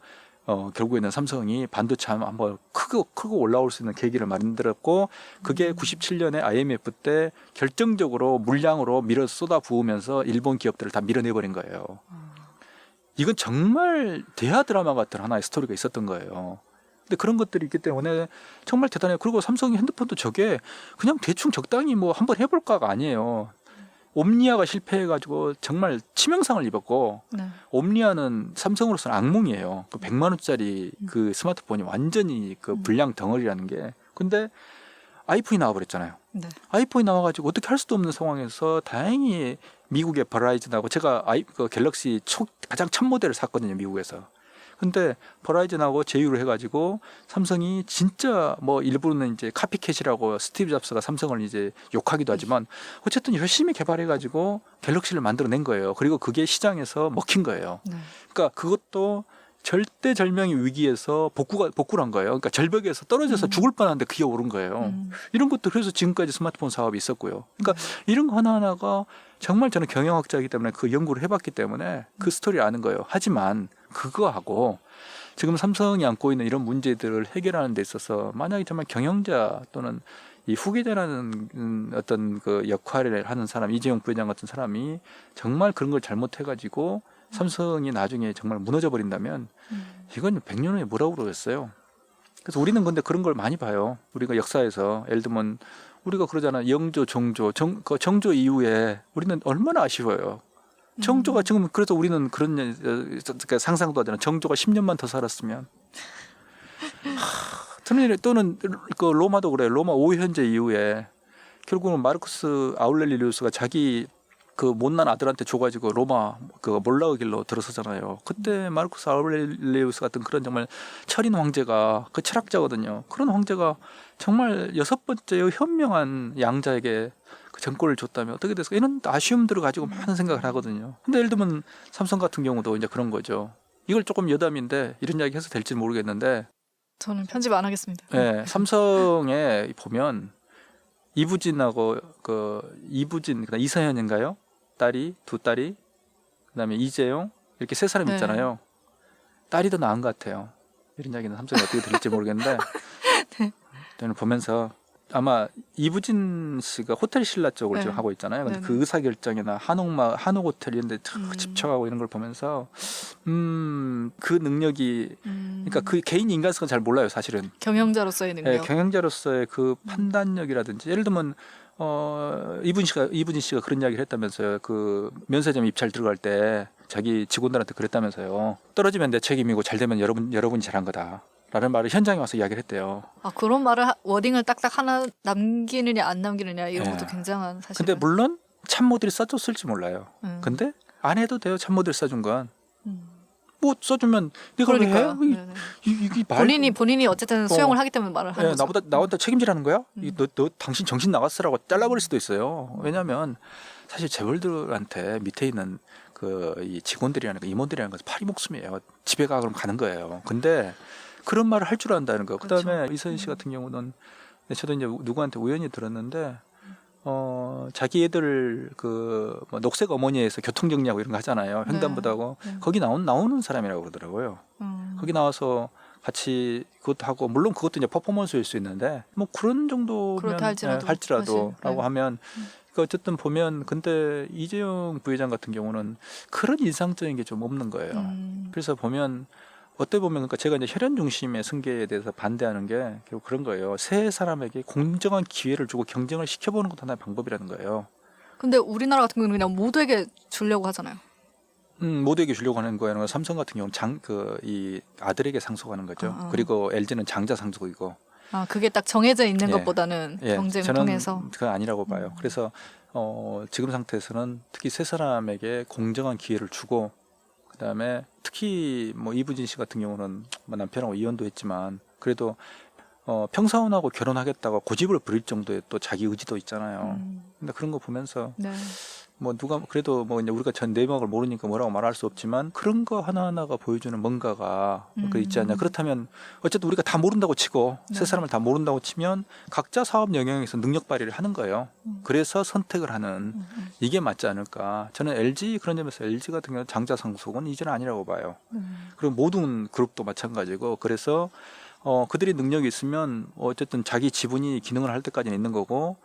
결국에는 삼성이 반도체 한번 크고 올라올 수 있는 계기를 만들었고 그게 97년에 IMF 때 결정적으로 물량으로 밀어 쏟아 부으면서 일본 기업들을 다 밀어내버린 거예요. 이건 정말 대하 드라마 같은 하나의 스토리가 있었던 거예요. 근데 그런 것들이 있기 때문에 정말 대단해요. 그리고 삼성이 핸드폰도 저게 그냥 대충 적당히 뭐 한번 해볼까가 아니에요. 옴니아가 실패해가지고 정말 치명상을 입었고 옴니아는 삼성으로서는 악몽이에요. 그 100만 원짜리 그 스마트폰이 완전히 그 불량 덩어리라는 게. 근데 아이폰이 나와버렸잖아요. 아이폰이 나와가지고 어떻게 할 수도 없는 상황에서 다행히 미국의 버라이즌하고 제가 그 갤럭시 가장 첫 모델을 샀거든요, 미국에서. 근데 버라이즌하고 제휴를 해가지고 삼성이 진짜 뭐 일부는 이제 카피캣이라고 스티브 잡스가 삼성을 이제 욕하기도 하지만 어쨌든 열심히 개발해가지고 갤럭시를 만들어낸 거예요. 그리고 그게 시장에서 먹힌 거예요. 그러니까 그것도 절대절명의 위기에서 복구를 한 거예요. 그러니까 절벽에서 떨어져서 죽을 뻔한데 그게 오른 거예요. 이런 것도 그래서 지금까지 스마트폰 사업이 있었고요. 그러니까 이런 거 하나하나가 정말 저는 경영학자이기 때문에 그 연구를 해봤기 때문에 그 스토리를 아는 거예요. 하지만 그거하고 지금 삼성이 안고 있는 이런 문제들을 해결하는 데 있어서 만약에 정말 경영자 또는 이 후계자라는 어떤 그 역할을 하는 사람, 이재용 부회장 같은 사람이 정말 그런 걸 잘못해가지고 삼성이 나중에 정말 무너져 버린다면 이건 100년 후에 뭐라고 그러겠어요. 그래서 우리는 근데 그런 걸 많이 봐요. 우리가 역사에서 예를 들면 우리가 그러잖아. 영조, 정조, 정조 이후에 우리는 얼마나 아쉬워요. 정조가 지금 그래서 우리는 그런 상상도 하잖아. 정조가 10년만 더 살았으면. 또는 그 로마도 그래. 로마 오현제 이후에 결국은 마르쿠스 아울렐리우스가 자기 그 못난 아들한테 줘가지고 로마 그 몰라의 길로 들어서잖아요. 그때 마르쿠스 아우렐리우스 같은 그런 정말 철인 황제가 그 철학자거든요. 그런 황제가 정말 6번째의 현명한 양자에게 그 정권을 줬다면 어떻게 됐을까? 이런 아쉬움들을 가지고 많은 생각을 하거든요. 근데 예를 들면 삼성 같은 경우도 이제 그런 거죠. 이걸 조금 여담인데 이런 이야기 해서 될지 모르겠는데, 저는 편집 안 하겠습니다. 예, 삼성에 보면 이부진하고 이부진 그다음 이서현인가요? 두 딸이 그다음에 이재용 이렇게 3사람 네. 있잖아요. 딸이 더 나은 것 같아요. 이런 이야기는 삼성이 어떻게 들릴지 모르겠는데 네. 저는 보면서 아마 이부진 씨가 호텔 신라 쪽을 네. 지금 하고 있잖아요. 근데 네네. 그 의사 결정이나 한옥 호텔 이런 데 집착하고 이런 걸 보면서 그 능력이 그러니까 그 개인 인간성은 잘 몰라요, 사실은. 경영자로서의 능력. 예, 경영자로서의 그 판단력이라든지 예를 들면 이부진 씨가 그런 이야기를 했다면서요. 그 면세점 입찰 들어갈 때 자기 직원들한테 그랬다면서요. 떨어지면 내 책임이고 잘 되면 여러분이 잘한 거다. 라는 말을 현장에 와서 이야기를 했대요. 아, 그런 말을 워딩을 딱딱 하나 남기느냐 안 남기느냐 이런 예. 것도 굉장한 사실. 근데 물론 참모들이 써줬을지 몰라요. 근데 안 해도 돼요. 참모들이 써준 건. 뭐 써주면 네가 왜 해? 그러니까요. 네네. 이게 말 본인이 어쨌든 수용을 하기 때문에 말을 하는 예, 거죠. 나보다 책임지라는 거야? 너 당신 정신 나갔으라고 잘라버릴 수도 있어요. 왜냐하면 사실 재벌들한테 밑에 있는 이 직원들이라는 거, 임원들이라는 것은 파리 목숨이에요. 집에 가 그럼 가는 거예요. 근데 그런 말을 할 줄 안다는 거. 그렇죠. 그다음에 이서연 씨 같은 경우는 저도 이제 누구한테 우연히 들었는데 자기 애들 뭐 녹색 어머니에서 교통 정리하고 이런 거 하잖아요. 횡단보도하고 네. 거기 나오는 사람이라고 그러더라고요. 거기 나와서 같이 그것도 하고 물론 그것도 이제 퍼포먼스일 수 있는데 뭐 그런 정도면 그렇다 할지라도 할지라도라고 사실, 네. 하면 그러니까 어쨌든 보면 근데 이재용 부회장 같은 경우는 그런 인상적인 게 좀 없는 거예요. 그래서 보면 어떻게 보면 그러니까 제가 이제 혈연 중심의 승계에 대해서 반대하는 게 결국 그런 거예요. 세 사람에게 공정한 기회를 주고 경쟁을 시켜보는 것도 하나의 방법이라는 거예요. 근데 우리나라 같은 경우는 그냥 모두에게 주려고 하잖아요. 모두에게 주려고 하는 거예요. 삼성 같은 경우는 이 아들에게 상속하는 거죠. 그리고 LG는 장자 상속이고. 아, 그게 딱 정해져 있는 예. 것보다는 경쟁을 저는 통해서. 그건 아니라고 봐요. 그래서 지금 상태에서는 특히 세 사람에게 공정한 기회를 주고 그다음에 특히 뭐 이부진 씨 같은 경우는 뭐 남편하고 이혼도 했지만 그래도 평사원하고 결혼하겠다고 고집을 부릴 정도의 또 자기 의지도 있잖아요. 근데 그런 거 보면서 네. 뭐 누가 그래도 뭐 이제 우리가 전 내막을 모르니까 뭐라고 말할 수 없지만 그런 거 하나하나가 보여주는 뭔가가 그 있지 않냐. 그렇다면 어쨌든 우리가 다 모른다고 치고 네. 세 사람을 다 모른다고 치면 각자 사업 영역에서 능력 발휘를 하는 거예요. 그래서 선택을 하는 이게 맞지 않을까. 저는 LG 그런 점에서 LG 같은 경우는 장자 상속은 이제는 아니라고 봐요. 그리고 모든 그룹도 마찬가지고 그래서 그들이 능력이 있으면 어쨌든 자기 지분이 기능을 할 때까지는 있는 거고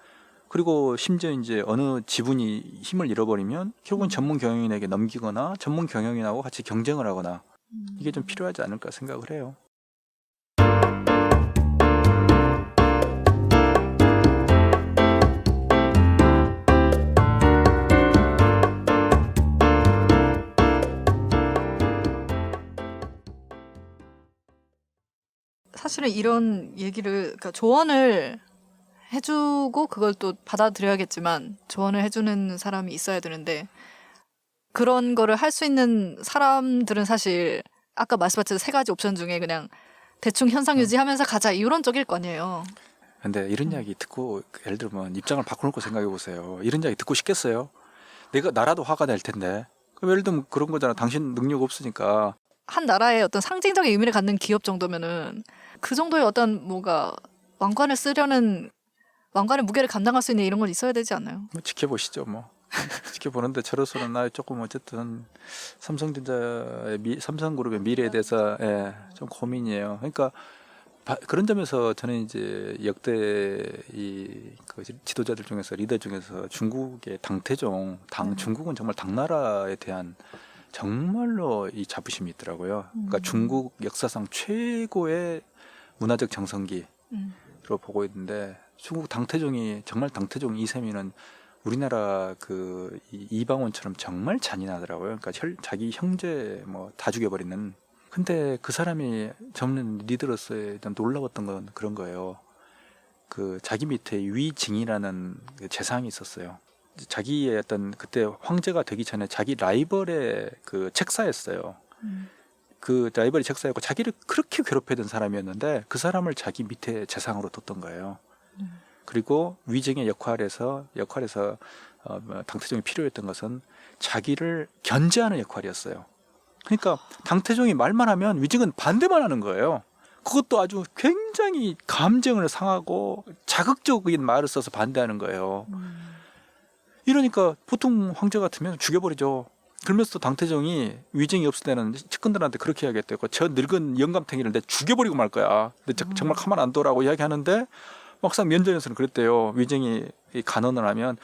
그리고 심지어 이제 어느 지분이 힘을 잃어버리면 결국은 전문 경영인에게 넘기거나 전문 경영인하고 같이 경쟁을 하거나 이게 좀 필요하지 않을까 생각을 해요. 사실은 이런 얘기를 그러니까 조언을 해주고 그걸 또 받아들여야겠지만 조언을 해주는 사람이 있어야 되는데 그런 거를 할 수 있는 사람들은 사실 아까 말씀하신 3가지 옵션 중에 그냥 대충 현상 유지하면서 가자 이런 쪽일 거 아니에요. 근데 이런 이야기 듣고 예를 들면 입장을 바꿔놓고 생각해 보세요. 이런 이야기 듣고 싶겠어요? 나라도 화가 날 텐데. 그럼 예를 들면 그런 거잖아. 당신 능력 없으니까. 한 나라의 어떤 상징적인 의미를 갖는 기업 정도면은 그 정도의 어떤 뭔가 왕관을 쓰려는 왕관의 무게를 감당할 수 있는 이런 건 있어야 되지 않나요? 뭐 지켜보시죠, 뭐. 지켜보는데 저로서는 나 조금 어쨌든 삼성그룹의 미래에 대해서 좀 고민이에요. 그러니까 그런 점에서 저는 이제 역대 그 지도자들 중에서 리더 중에서 중국의 당태종, 중국은 정말 당나라에 대한 정말로 이 자부심이 있더라고요. 그러니까 중국 역사상 최고의 문화적 정성기로 보고 있는데 중국 당태종이 정말 당태종 이세민은 우리나라 이방원처럼 정말 잔인하더라고요. 그러니까 자기 형제 뭐 다 죽여버리는. 근데 그 사람이 젊은 리더로서의 일단 놀라웠던 건 그런 거예요. 자기 밑에 위징이라는 재상이 있었어요. 자기의 어떤 그때 황제가 되기 전에 자기 라이벌의 그 책사였어요. 그 라이벌이 책사였고 자기를 그렇게 괴롭히던 사람이었는데 그 사람을 자기 밑에 재상으로 뒀던 거예요. 그리고 위증의 역할에서 당태종이 필요했던 것은 자기를 견제하는 역할이었어요. 그러니까 당태종이 말만 하면 위증은 반대만 하는 거예요. 그것도 아주 굉장히 감정을 상하고 자극적인 말을 써서 반대하는 거예요. 이러니까 보통 황제 같으면 죽여버리죠. 그러면서 당태종이 위증이 없을 때는 측근들한테 그렇게 이야기했대요. 저 늙은 영감탱이를 내 죽여버리고 말 거야. 근데 정말 가만 안 둬라고 이야기하는데 막상 면전에서는 그랬대요. 위증이 간언을 하면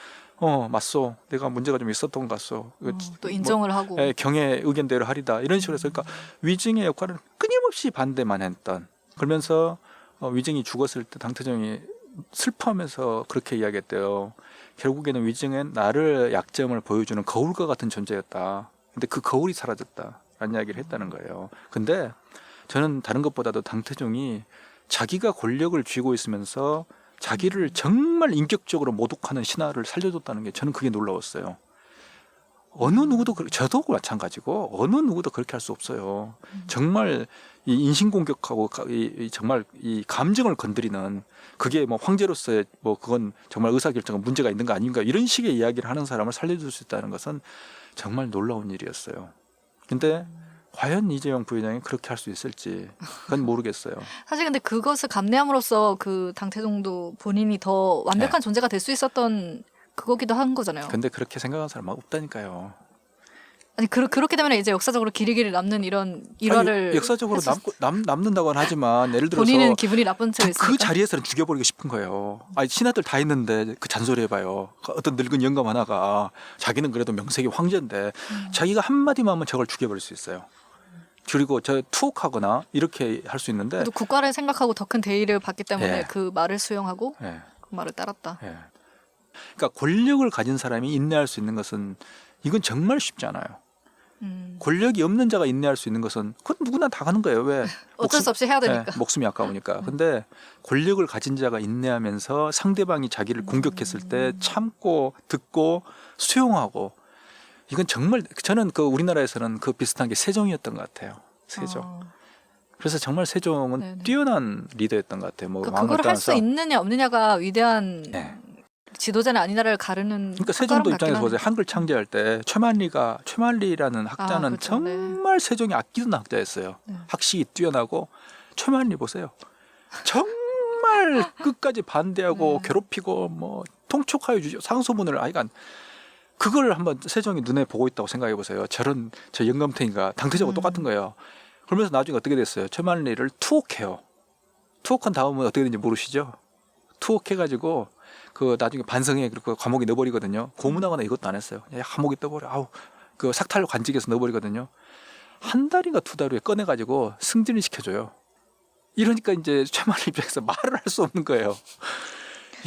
맞소. 내가 문제가 좀 있었던 것 같소. 또 인정을 하고. 경의 의견대로 하리다. 이런 식으로 해서 그러니까 위증의 역할은 끊임없이 반대만 했던. 그러면서 위증이 죽었을 때 당태종이 슬퍼하면서 그렇게 이야기했대요. 결국에는 위증은 나를 약점을 보여주는 거울과 같은 존재였다. 근데 그 거울이 사라졌다. 라는 이야기를 했다는 거예요. 근데 저는 다른 것보다도 당태종이 자기가 권력을 쥐고 있으면서 자기를 정말 인격적으로 모독하는 신하를 살려줬다는 게 저는 그게 놀라웠어요. 어느 누구도 저도 마찬가지고 어느 누구도 그렇게 할 수 없어요. 정말 이 인신공격하고 정말 이 감정을 건드리는 그게 뭐 황제로서의 뭐 그건 정말 의사결정에 문제가 있는 거 아닌가 이런 식의 이야기를 하는 사람을 살려줄 수 있다는 것은 정말 놀라운 일이었어요. 근데 과연 이재용 부회장이 그렇게 할 수 있을지 그건 모르겠어요. 사실 근데 그것을 감내함으로써 그 당태종도 본인이 더 완벽한 존재가 될 수 있었던 그거기도 한 거잖아요. 근데 그렇게 생각하는 사람 없다니까요. 아니 그렇게 되면 이제 역사적으로 길이길이 남는 이런 일화를 역사적으로 남는다고는 하지만 예를 들어서 본인은 기분이 나쁜 채 있으니까 그 자리에서는 죽여버리고 싶은 거예요. 아니 신하들 다 있는데 그 잔소리 해봐요. 어떤 늙은 영감 하나가 자기는 그래도 명색이 황제인데 자기가 한마디만 하면 저걸 죽여버릴 수 있어요. 그리고 저 투옥하거나 이렇게 할 수 있는데 또 국가를 생각하고 더 큰 대의를 받기 때문에 예. 그 말을 수용하고 예. 그 말을 따랐다. 예. 그러니까 권력을 가진 사람이 인내할 수 있는 것은 이건 정말 쉽지 않아요. 권력이 없는 자가 인내할 수 있는 것은 그건 누구나 다 가는 거예요. 왜? 어쩔 수 없이 해야 되니까. 목숨이 아까우니까. 근데 권력을 가진 자가 인내하면서 상대방이 자기를 공격했을 때 참고 듣고 수용하고 이건 정말 저는 그 우리나라에서는 그 비슷한 게 세종이었던 것 같아요. 세종. 그래서 정말 세종은 네네. 뛰어난 리더였던 것 같아요. 뭐 그걸 할 수 있느냐 없느냐가 위대한 네. 지도자는 아니냐를 가르는. 그러니까 세종도 입장에서 보세요. 한글 창제할 때 최만리라는 학자는 그렇죠. 정말 세종이 아끼던 학자였어요. 네. 학식이 뛰어나고 최만리 보세요. 정말 끝까지 반대하고 괴롭히고 뭐 통촉하여 주죠. 상소문을 아이간 그걸 한번 세종이 눈에 보고 있다고 생각해 보세요. 저 영감탱이가 당태자하고 똑같은 거예요. 그러면서 나중에 어떻게 됐어요? 최만리를 투옥해요. 투옥한 다음은 어떻게 되는지 모르시죠? 투옥해가지고 그 나중에 반성해 그리고 감옥에 넣어버리거든요. 고문하거나 이것도 안 했어요. 그냥 감옥에 떠버려. 그 삭탈 관직에서 넣어버리거든요. 한 달인가 두 달 후에 꺼내가지고 승진을 시켜줘요. 이러니까 이제 최만리 입장에서 말을 할 수 없는 거예요.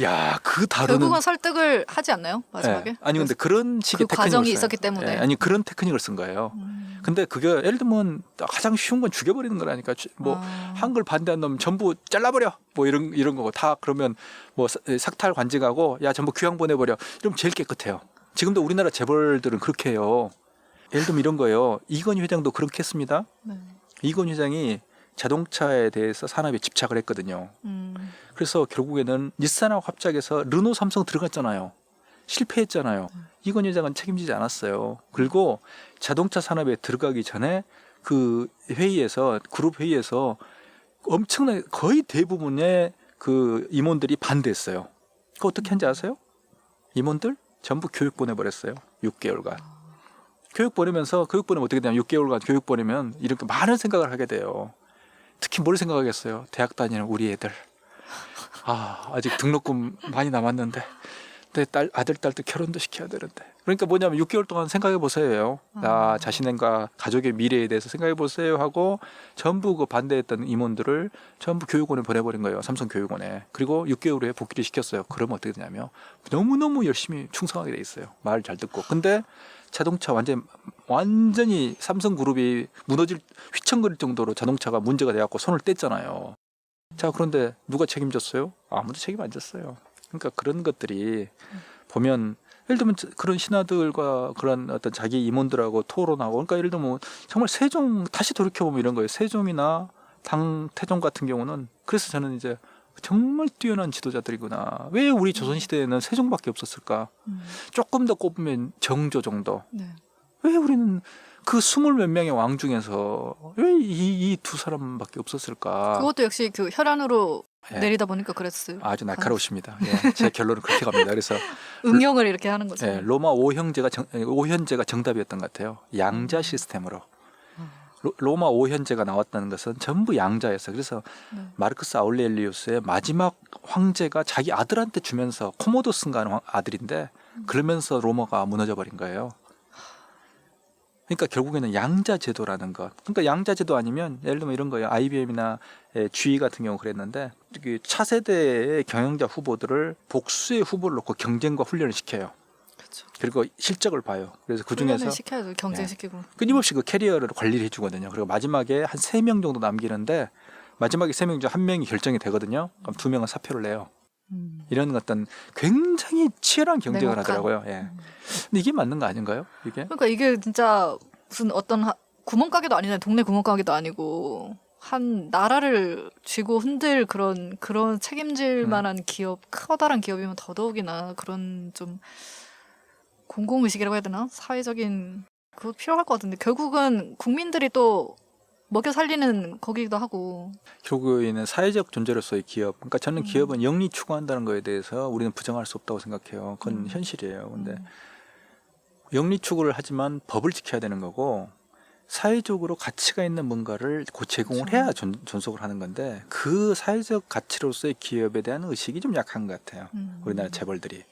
야, 그 다루는 결국은 설득을 하지 않나요? 마지막에? 아니 근데 그런 식의 그 테크닉을 과정이 써요. 있었기 때문에. 아니 그런 테크닉을 쓴 거예요. 근데 그게 예를 들면 가장 쉬운 건 죽여버리는 거라니까. 뭐 한글 반대한 놈 전부 잘라버려. 뭐 이런 거고 다 그러면 뭐 삭탈 관직하고 야 전부 귀양 보내버려. 이러면 제일 깨끗해요. 지금도 우리나라 재벌들은 그렇게 해요. 예를 들면 이런 거예요. 이건희 회장도 그렇게 했습니다. 네. 이건희 회장이 자동차에 대해서 산업에 집착을 했거든요. 그래서 결국에는 닛산하고 합작해서 르노 삼성 들어갔잖아요. 실패했잖아요. 이건희 회장은 책임지지 않았어요. 그리고 자동차 산업에 들어가기 전에 그 회의에서 그룹 회의에서 엄청나게 거의 대부분의 그 임원들이 반대했어요. 그거 어떻게 한지 아세요? 임원들 전부 교육 보내버렸어요. 6개월간. 교육 보내면서 교육 보내면 어떻게 되냐면 6개월간 교육 보내면 이렇게 많은 생각을 하게 돼요. 특히 뭘 생각하겠어요? 대학 다니는 우리 애들. 아직 등록금 많이 남았는데 내 아들, 딸도 결혼도 시켜야 되는데. 그러니까 뭐냐면 6개월 동안 생각해 보세요. 나 자신과 가족의 미래에 대해서 생각해 보세요 하고 전부 그 반대했던 임원들을 전부 교육원에 보내버린 거예요. 삼성 교육원에. 그리고 6개월 후에 복귀를 시켰어요. 그러면 어떻게 되냐면 너무너무 열심히 충성하게 돼 있어요. 말 잘 듣고. 근데 자동차 완전히 삼성그룹이 휘청거릴 정도로 자동차가 문제가 돼갖고 손을 뗐잖아요. 자, 그런데 누가 책임졌어요? 아무도 책임 안 졌어요. 그러니까 그런 것들이 보면 예를 들면 그런 신하들과 그런 어떤 자기 임원들하고 토론하고 그러니까 예를 들면 정말 세종 다시 돌이켜 보면 이런 거예요. 세종이나 태종 같은 경우는 그래서 저는 이제 정말 뛰어난 지도자들이구나. 왜 우리 조선 시대에는 세종밖에 없었을까? 조금 더 꼽으면 정조 정도. 네. 왜 우리는 그 20몇 명의 왕 중에서 왜 이 두 사람밖에 없었을까? 그것도 역시 그 혈안으로 예. 내리다 보니까 그랬어요. 아주 날카로우십니다. 예, 제 결론은 그렇게 갑니다. 그래서 응용을 이렇게 하는 거죠. 예, 로마 오현제가 정답이었던 것 같아요. 양자 시스템으로. 로마 오현제가 나왔다는 것은 전부 양자였어요. 그래서 네. 마르크스 아울렐리우스의 마지막 황제가 자기 아들한테 주면서 코모도스인가 하는 아들인데 그러면서 로마가 무너져 버린 거예요. 그러니까 결국에는 양자 제도라는 것. 그러니까 양자 제도 아니면 예를 들면 이런 거예요. IBM이나 GE 같은 경우 그랬는데 차세대의 경영자 후보들을 복수의 후보를 놓고 경쟁과 훈련을 시켜요. 그렇죠. 그리고 실적을 봐요. 그래서 그 중에서 시켜야죠. 경쟁시키고. 끊임없이 그 캐리어를 관리를 해주거든요. 그리고 마지막에 한 3명 정도 남기는데 마지막에 3명 중 1명이 결정이 되거든요. 그럼 2명은 사표를 내요. 이런 어떤 굉장히 치열한 경쟁을 냉혹한. 하더라고요. 예. 근데 이게 맞는 거 아닌가요? 이게? 그러니까 이게 진짜 무슨 어떤 구멍가게도 아니잖아요. 동네 구멍가게도 아니고 한 나라를 쥐고 흔들 그런 책임질 만한 기업, 커다란 기업이면 더더욱이나 그런 좀 공공의식이라고 해야 되나? 사회적인 그거 필요할 것 같은데 결국은 국민들이 또 먹여 살리는 거기기도 하고. 결국에는 사회적 존재로서의 기업. 그러니까 저는 기업은 영리 추구한다는 거에 대해서 우리는 부정할 수 없다고 생각해요. 그건 현실이에요. 근데 영리 추구를 하지만 법을 지켜야 되는 거고 사회적으로 가치가 있는 뭔가를 제공을 해야 존속을 하는 건데 그 사회적 가치로서의 기업에 대한 의식이 좀 약한 것 같아요. 우리나라 재벌들이.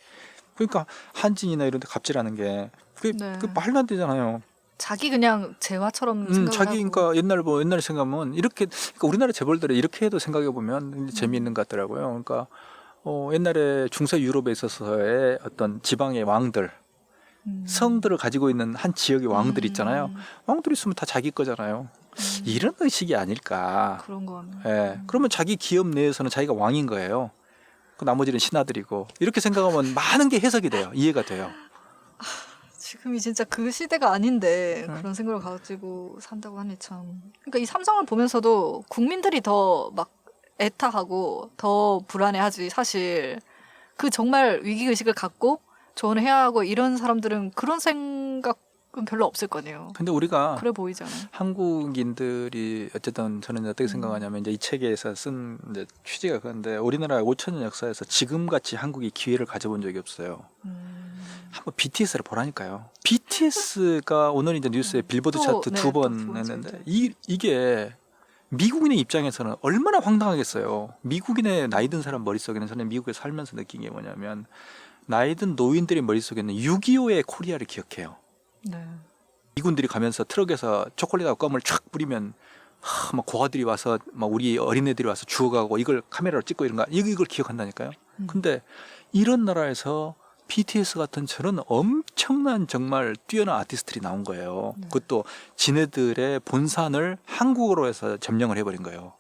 그러니까 한진이나 이런 데 갑질하는 게 그게 말도 안 되잖아요. 자기 그냥 재화처럼 생각을 자기 하고. 그러니까 옛날에 생각하면 이렇게 그러니까 우리나라 재벌들이 이렇게 해도 생각해 보면 재미있는 것 같더라고요. 그러니까 옛날에 중세 유럽에 있어서의 어떤 지방의 왕들 성들을 가지고 있는 한 지역의 왕들 있잖아요. 왕들이 있으면 다 자기 거잖아요. 이런 의식이 아닐까. 그런 거 같네요. 예. 그러면 자기 기업 내에서는 자기가 왕인 거예요. 그 나머지는 신하들이고 이렇게 생각하면 많은 게 해석이 돼요. 이해가 돼요. 지금이 진짜 그 시대가 아닌데 그런 생각을 가지고 산다고 하니 참. 그러니까 이 삼성을 보면서도 국민들이 더 막 애타하고 더 불안해하지 사실 그 정말 위기의식을 갖고 조언을 해야 하고 이런 사람들은 그런 생각은 별로 없을 거네요. 근데 우리가 그래 보이잖아요. 한국인들이 어쨌든 저는 어떻게 생각하냐면 이제 이 책에서 쓴 이제 취지가 그런데 우리나라 5,000년 역사에서 지금같이 한국이 기회를 가져본 적이 없어요. 한번 BTS를 보라니까요. BTS가 오늘 이제 뉴스에 빌보드 차트 두 번 했는데 이게 미국인의 입장에서는 얼마나 황당하겠어요. 미국인의 나이 든 사람 머릿속에는 저는 미국에 살면서 느낀 게 뭐냐면 나이 든 노인들의 머릿속에는 6.25의 코리아를 기억해요. 네. 미군들이 가면서 트럭에서 초콜릿하고 껌을 촥 뿌리면 막 고아들이 와서 막 우리 어린애들이 와서 주워가고 이걸 카메라로 찍고 이걸 기억한다니까요. 근데 이런 나라에서 BTS 같은 저런 엄청난 정말 뛰어난 아티스트들이 나온 거예요. 그것도 지네들의 본산을 한국어로 해서 점령을 해버린 거예요.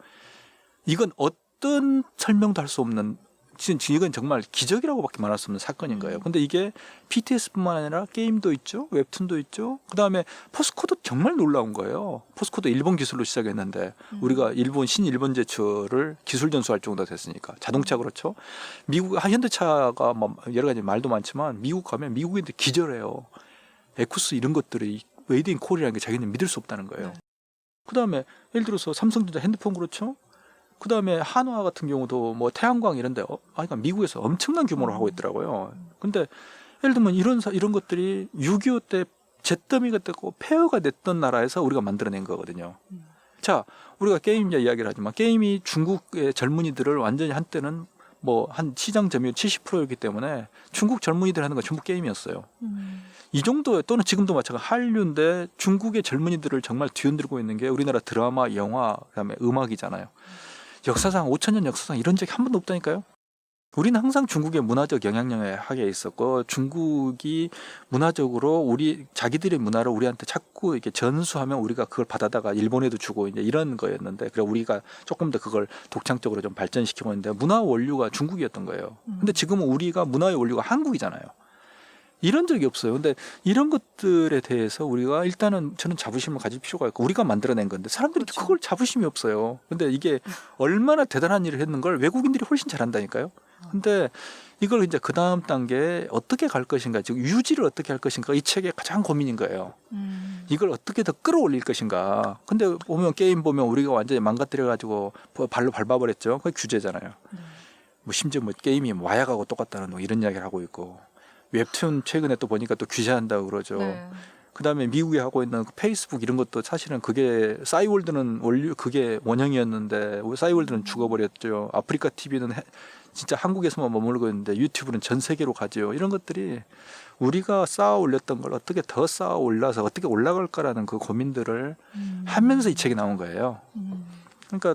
이건 어떤 설명도 할 수 없는 이건 정말 기적이라고밖에 말할 수 없는 사건인 거예요. 근데 이게 BTS뿐만 아니라 게임도 있죠, 웹툰도 있죠. 그 다음에 포스코도 정말 놀라운 거예요. 포스코도 일본 기술로 시작했는데 우리가 신일본 제철을 기술 전수할 정도가 됐으니까 자동차 그렇죠. 미국 현대차가 뭐 여러 가지 말도 많지만 미국 가면 미국인들 기절해요. 에쿠스 이런 것들이 메이드 인 코리아라는 게 자기는 믿을 수 없다는 거예요. 그 다음에 예를 들어서 삼성전자 핸드폰 그렇죠. 그 다음에 한화 같은 경우도 뭐 태양광 이런데 그러니까 미국에서 엄청난 규모로 하고 있더라고요. 근데 예를 들면 이런 것들이 6.25 때 잿더미가 됐고 폐허가 됐던 나라에서 우리가 만들어낸 거거든요. 자, 우리가 게임 이야기를 하지만 게임이 중국의 젊은이들을 완전히 한때는 뭐 한 시장 점유율 70%였기 때문에 중국 젊은이들 하는 건 전부 게임이었어요. 이 정도 또는 지금도 마찬가지 한류인데 중국의 젊은이들을 정말 뒤흔들고 있는 게 우리나라 드라마, 영화, 그다음에 음악이잖아요. 역사상 5,000년 역사상 이런 적이 한 번도 없다니까요. 우리는 항상 중국의 문화적 영향력에 있었고 중국이 문화적으로 자기들의 문화를 우리한테 자꾸 이렇게 전수하면 우리가 그걸 받아다가 일본에도 주고 이제 이런 거였는데 그래 우리가 조금 더 그걸 독창적으로 좀 발전시키고 있는데 문화 원류가 중국이었던 거예요. 근데 지금은 우리가 문화의 원류가 한국이잖아요. 이런 적이 없어요. 근데 이런 것들에 대해서 우리가 일단은 저는 자부심을 가질 필요가 있고 우리가 만들어낸 건데 사람들이 그렇죠. 그걸 자부심이 없어요. 근데 이게 얼마나 대단한 일을 했는 걸 외국인들이 훨씬 잘한다니까요. 근데 이걸 이제 그 다음 단계에 어떻게 갈 것인가, 즉 유지를 어떻게 할 것인가 이 책의 가장 고민인 거예요. 이걸 어떻게 더 끌어올릴 것인가. 근데 보면 게임 보면 우리가 완전히 망가뜨려가지고 발로 밟아버렸죠. 그게 규제잖아요. 뭐 심지어 뭐 게임이 마약하고 똑같다는 뭐 이런 이야기를 하고 있고 웹툰 최근에 또 보니까 또 규제한다고 그러죠. 네. 그다음에 미국이 하고 있는 그 페이스북 이런 것도 사실은 그게 싸이월드는 원래 그게 원형이었는데 싸이월드는 죽어버렸죠. 아프리카 TV는 진짜 한국에서만 머물고 있는데 유튜브는 전 세계로 가죠. 이런 것들이 우리가 쌓아 올렸던 걸 어떻게 더 쌓아 올라서 어떻게 올라갈까라는 그 고민들을 하면서 이 책이 나온 거예요. 그러니까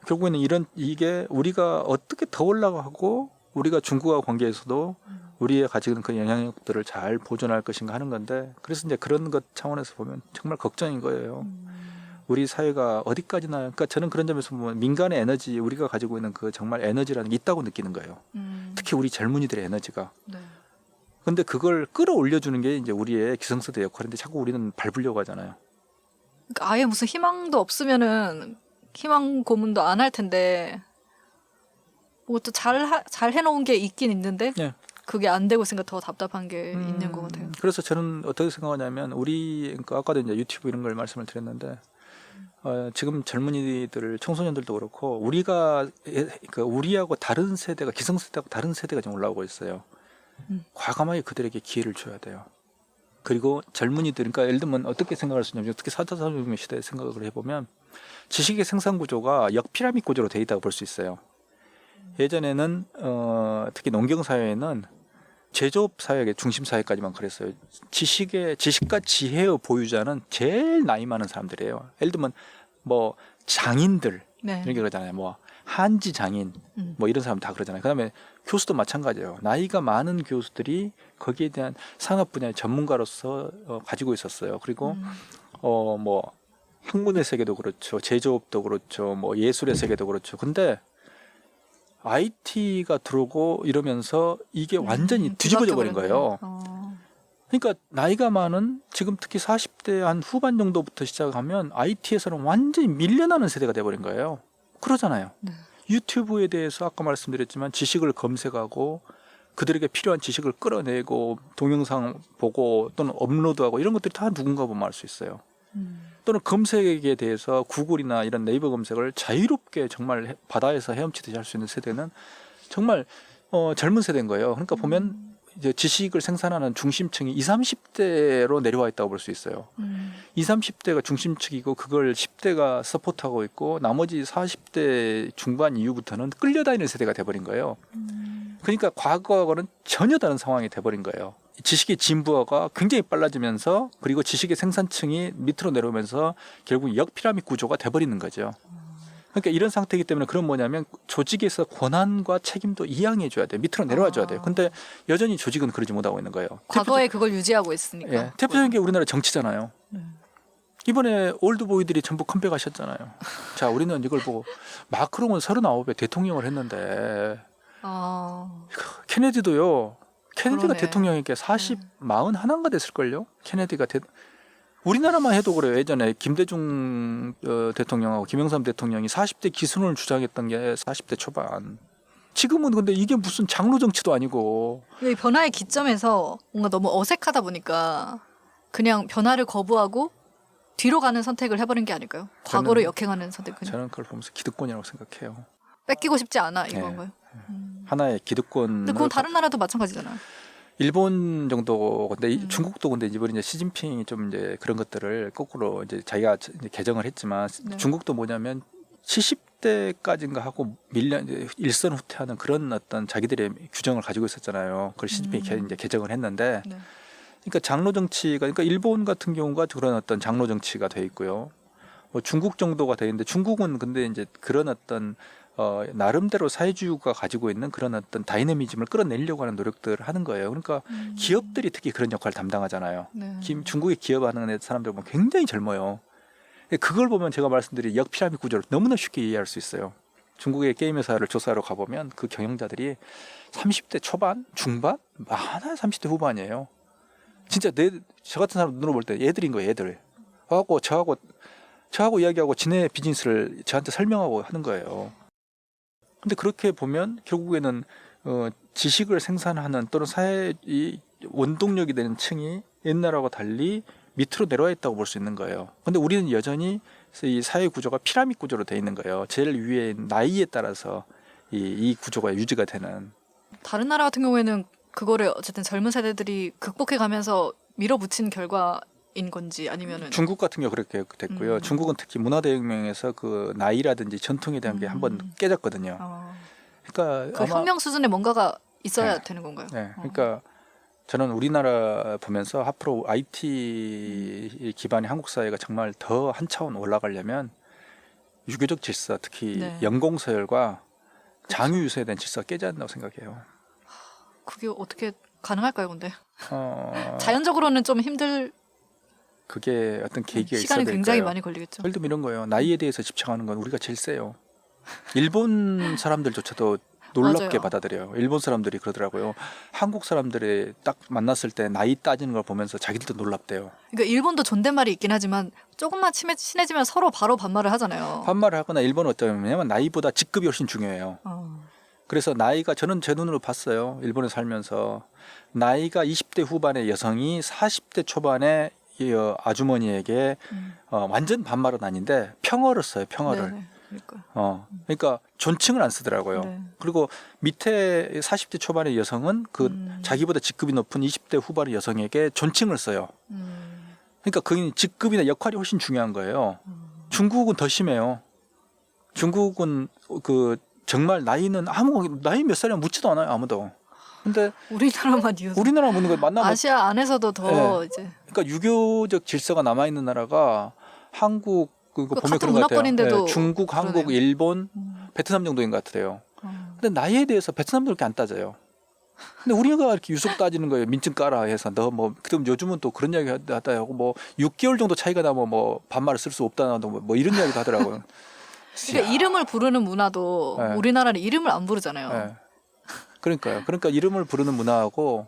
결국에는 이게 우리가 어떻게 더 올라가고 우리가 중국과 관계에서도 우리의 가지고 있는 그 영향력들을 잘 보존할 것인가 하는 건데 그래서 이제 그런 것 차원에서 보면 정말 걱정인 거예요. 우리 사회가 어디까지나 그러니까 저는 그런 점에서 보면 민간의 에너지 우리가 가지고 있는 그 정말 에너지라는 게 있다고 느끼는 거예요. 특히 우리 젊은이들의 에너지가. 네. 근데 그걸 끌어올려주는 게 이제 우리의 기성세대 역할인데 자꾸 우리는 밟으려고 하잖아요. 그러니까 아예 무슨 희망도 없으면은 희망 고문도 안 할 텐데 뭐 또 잘 해놓은 게 있긴 있는데 네. 그게 안 되고 있으니까 더 답답한 게 있는 것 같아요. 그래서 저는 어떻게 생각하냐면 우리 그러니까 아까도 이제 유튜브 이런 걸 말씀을 드렸는데 지금 젊은이들 청소년들도 그렇고 우리가 그 우리하고 다른 세대가 기성세대하고 다른 세대가 지금 올라오고 있어요. 과감하게 그들에게 기회를 줘야 돼요. 그리고 젊은이들 그러니까 예를 들면 어떻게 생각할 수 있냐면 특히 4차 산업혁명 시대에 생각을 해보면 지식의 생산 구조가 역피라미드 구조로 되어 있다고 볼 수 있어요. 예전에는 특히 농경 사회에는 제조업 사회의 중심 사회까지만 그랬어요. 지식과 지혜의 보유자는 제일 나이 많은 사람들이에요. 예를 들면 뭐 장인들 네. 이렇게 그러잖아요. 뭐 한지 장인 뭐 이런 사람 다 그러잖아요. 그다음에 교수도 마찬가지예요. 나이가 많은 교수들이 거기에 대한 산업 분야의 전문가로서 가지고 있었어요. 그리고 뭐 학문의 세계도 그렇죠. 제조업도 그렇죠. 뭐 예술의 세계도 그렇죠. 근데 IT가 들어오고 이러면서 이게 완전히 뒤집어져 버린 거예요. 그러니까 나이가 많은 지금 특히 40대 한 후반 정도부터 시작하면 IT에서는 완전히 밀려나는 세대가 돼버린 거예요. 그러잖아요. 네. 유튜브에 대해서 아까 말씀드렸지만 지식을 검색하고 그들에게 필요한 지식을 끌어내고 동영상 보고 또는 업로드하고 이런 것들이 다 누군가 보면 알 수 있어요. 또는 검색에 대해서 구글이나 이런 네이버 검색을 자유롭게 정말 바다에서 헤엄치듯이 할 수 있는 세대는 정말 젊은 세대인 거예요. 그러니까 보면 이제 지식을 생산하는 중심층이 20, 30대로 내려와 있다고 볼 수 있어요. 20, 30대가 중심층이고 그걸 10대가 서포트하고 있고 나머지 40대 중반 이후부터는 끌려다니는 세대가 돼버린 거예요. 그러니까 과거하고는 전혀 다른 상황이 돼버린 거예요. 지식의 진부화가 굉장히 빨라지면서 그리고 지식의 생산층이 밑으로 내려오면서 결국 역피라미드 구조가 돼버리는 거죠. 그러니까 이런 상태이기 때문에 그런 뭐냐면 조직에서 권한과 책임도 이양해 줘야 돼요. 밑으로 내려와 줘야 돼요. 근데 여전히 조직은 그러지 못하고 있는 거예요. 과거에 그걸 유지하고 있으니까. 예, 대표적인 게 우리나라 정치잖아요. 이번에 올드보이들이 전부 컴백하셨잖아요. 자, 우리는 이걸 보고 마크롱은 39에 대통령을 했는데 케네디도요. 케네디가 그러네. 대통령에게 41인가 됐을걸요. 케네디가 우리나라만 해도 그래요. 예전에 김대중 대통령하고 김영삼 대통령이 40대 기순을 주장했던 게 40대 초반. 지금은 근데 이게 무슨 장로 정치도 아니고. 이 변화의 기점에서 뭔가 너무 어색하다 보니까 그냥 변화를 거부하고 뒤로 가는 선택을 해버린 게 아닐까요? 과거를 역행하는 선택. 저는 그걸 보면서 기득권이라고 생각해요. 뺏기고 싶지 않아 네. 이건가요? 하나의 기득권. 근데 그건 다른 나라도 마찬가지잖아요. 일본 정도 근데 중국도 근데 이번에 이제 시진핑이 좀 이제 그런 것들을 거꾸로 이제 자기가 이제 개정을 했지만 네. 중국도 뭐냐면 70대까지인가 하고 일선 후퇴하는 그런 어떤 자기들의 규정을 가지고 있었잖아요. 그걸 시진핑이 이제 개정을 했는데 네. 그러니까 장로 정치가 그러니까 일본 같은 경우가 그런 어떤 장로 정치가 돼 있고요. 뭐 중국 정도가 돼 있는데 중국은 근데 이제 그런 어떤 나름대로 사회주의가 가지고 있는 그런 어떤 다이내미즘을 끌어내려고 하는 노력들을 하는 거예요. 그러니까 기업들이 특히 그런 역할을 담당하잖아요. 네. 중국의 기업하는 사람들 보면 굉장히 젊어요. 그걸 보면 제가 말씀드린 역피라미드 구조를 너무나 쉽게 이해할 수 있어요. 중국의 게임 회사를 조사하러 가보면 그 경영자들이 30대 초반, 중반, 많아야 30대 후반이에요. 진짜 저 같은 사람 눈으로 볼 때 애들인 거예요, 애들. 와갖고 저하고 이야기하고 지네 비즈니스를 저한테 설명하고 하는 거예요. 근데 그렇게 보면 결국에는 지식을 생산하는 또는 사회의 원동력이 되는 층이 옛날하고 달리 밑으로 내려와 있다고 볼 수 있는 거예요. 근데 우리는 여전히 이 사회 구조가 피라미드 구조로 되어 있는 거예요. 제일 위에 나이에 따라서 이 구조가 유지가 되는. 다른 나라 같은 경우에는 그거를 어쨌든 젊은 세대들이 극복해 가면서 밀어붙인 결과인 건지 아니면은 중국 같은 경우 그렇게 됐고요. 중국은 특히 문화대혁명에서 그 나이라든지 전통에 대한 게 한번 깨졌거든요. 그러니까 그 혁명 수준에 뭔가가 있어야 네. 되는 건가요? 네, 그러니까 저는 우리나라 보면서 앞으로 IT 기반의 한국 사회가 정말 더 한 차원 올라가려면 유교적 질서, 특히 네. 연공서열과 장유유서에 대한 질서가 깨져야 한다고 생각해요. 그게 어떻게 가능할까요, 근데? 어, 자연적으로는 좀 힘들 그게 어떤 계기가 있어야 시간이 될까요? 굉장히 많이 걸리겠죠. 예를 들면 이런 거예요. 나이에 대해서 집착하는 건 우리가 제일 세요. 일본 사람들조차도 놀랍게 맞아요. 받아들여요. 일본 사람들이 그러더라고요. 한국 사람들이 딱 만났을 때 나이 따지는 걸 보면서 자기들도 놀랍대요. 그러니까 일본도 존댓말이 있긴 하지만 조금만 친해지면 서로 바로 반말을 하잖아요. 반말을 하거나 일본은 어쩌냐면 나이보다 직급이 훨씬 중요해요. 그래서 나이가 저는 제 눈으로 봤어요. 일본에 살면서 나이가 20대 후반의 여성이 40대 초반의 이 아주머니에게 완전 반말은 아닌데 평어를 써요. 평어를. 네네. 그러니까 존칭을 안 쓰더라고요. 네. 그리고 밑에 40대 초반의 여성은 그 자기보다 직급이 높은 20대 후반의 여성에게 존칭을 써요. 그러니까 그 직급이나 역할이 훨씬 중요한 거예요. 중국은 더 심해요. 중국은 그 정말 나이는 나이 몇 살이면 묻지도 않아요, 아무도. 근데 우리나라만 이어서 우리나라 묻는 거 만나면 아시아 안에서도 더 네. 이제 그러니까 유교적 질서가 남아 있는 나라가 한국 그거 그 보면 같은 그런 것 같아요. 문화권인데도 중국, 한국, 그러네요. 일본, 베트남 정도인 것 같아요. 근데 나이에 대해서 베트남도 그렇게 안 따져요. 근데 우리가 이렇게 유속 따지는 거예요. 민증 까라 해서 너 뭐 그럼 요즘은 또 그런 이야기 하다 하고 뭐 6개월 정도 차이가 나면 뭐 반말을 쓸 수 없다나 뭐 이런 이야기도 하더라고요. 그러니까 이름을 부르는 문화도 네. 우리나라는 이름을 안 부르잖아요. 네. 그러니까요. 그러니까 이름을 부르는 문화하고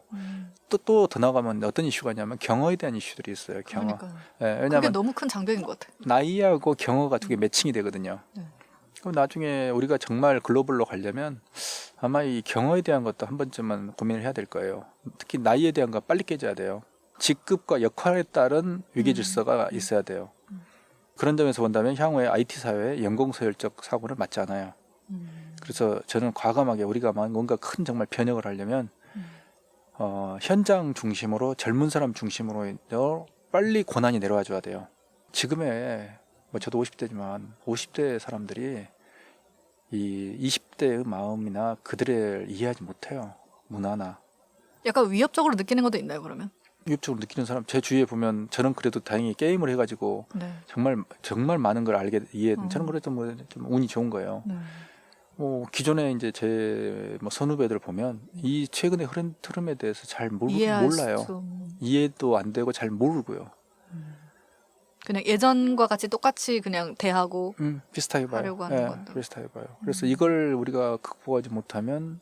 또 더 나가면 어떤 이슈가 있냐면 경어에 대한 이슈들이 있어요. 경어. 그러니까요. 네, 그게 왜냐하면 너무 큰 장벽인 것 같아요. 나이하고 경어가 두 개 매칭이 되거든요. 네. 그럼 나중에 우리가 정말 글로벌로 가려면 아마 이 경어에 대한 것도 한 번쯤은 고민을 해야 될 거예요. 특히 나이에 대한 거 빨리 깨져야 돼요. 직급과 역할에 따른 위계 질서가 있어야 돼요. 그런 점에서 본다면 향후에 IT 사회의 연공서열적 사고는 맞지 않아요. 그래서 저는 과감하게 우리가 뭔가 큰 정말 변혁을 하려면 현장 중심으로 젊은 사람 중심으로 빨리 고난이 내려와 줘야 돼요. 지금의 뭐 저도 50대지만 50대 사람들이 이 20대의 마음이나 그들을 이해하지 못해요. 문화나. 약간 위협적으로 느끼는 것도 있나요, 그러면? 위협적으로 느끼는 사람 제 주위에 보면 저는 그래도 다행히 게임을 해가지고 네. 정말 많은 걸 알게 저는 그래도 뭐 좀 운이 좋은 거예요. 네. 뭐 기존에 이제 제 뭐 선후배들 보면 이 최근의 흐름 흐름에 대해서 잘 이해할 수 몰라요. 없는. 이해도 안 되고 잘 모르고요. 그냥 예전과 같이 똑같이 그냥 대하고 비슷하게 봐요. 하려고 하는 건데. 비슷하게 봐요. 그래서 이걸 우리가 극복하지 못하면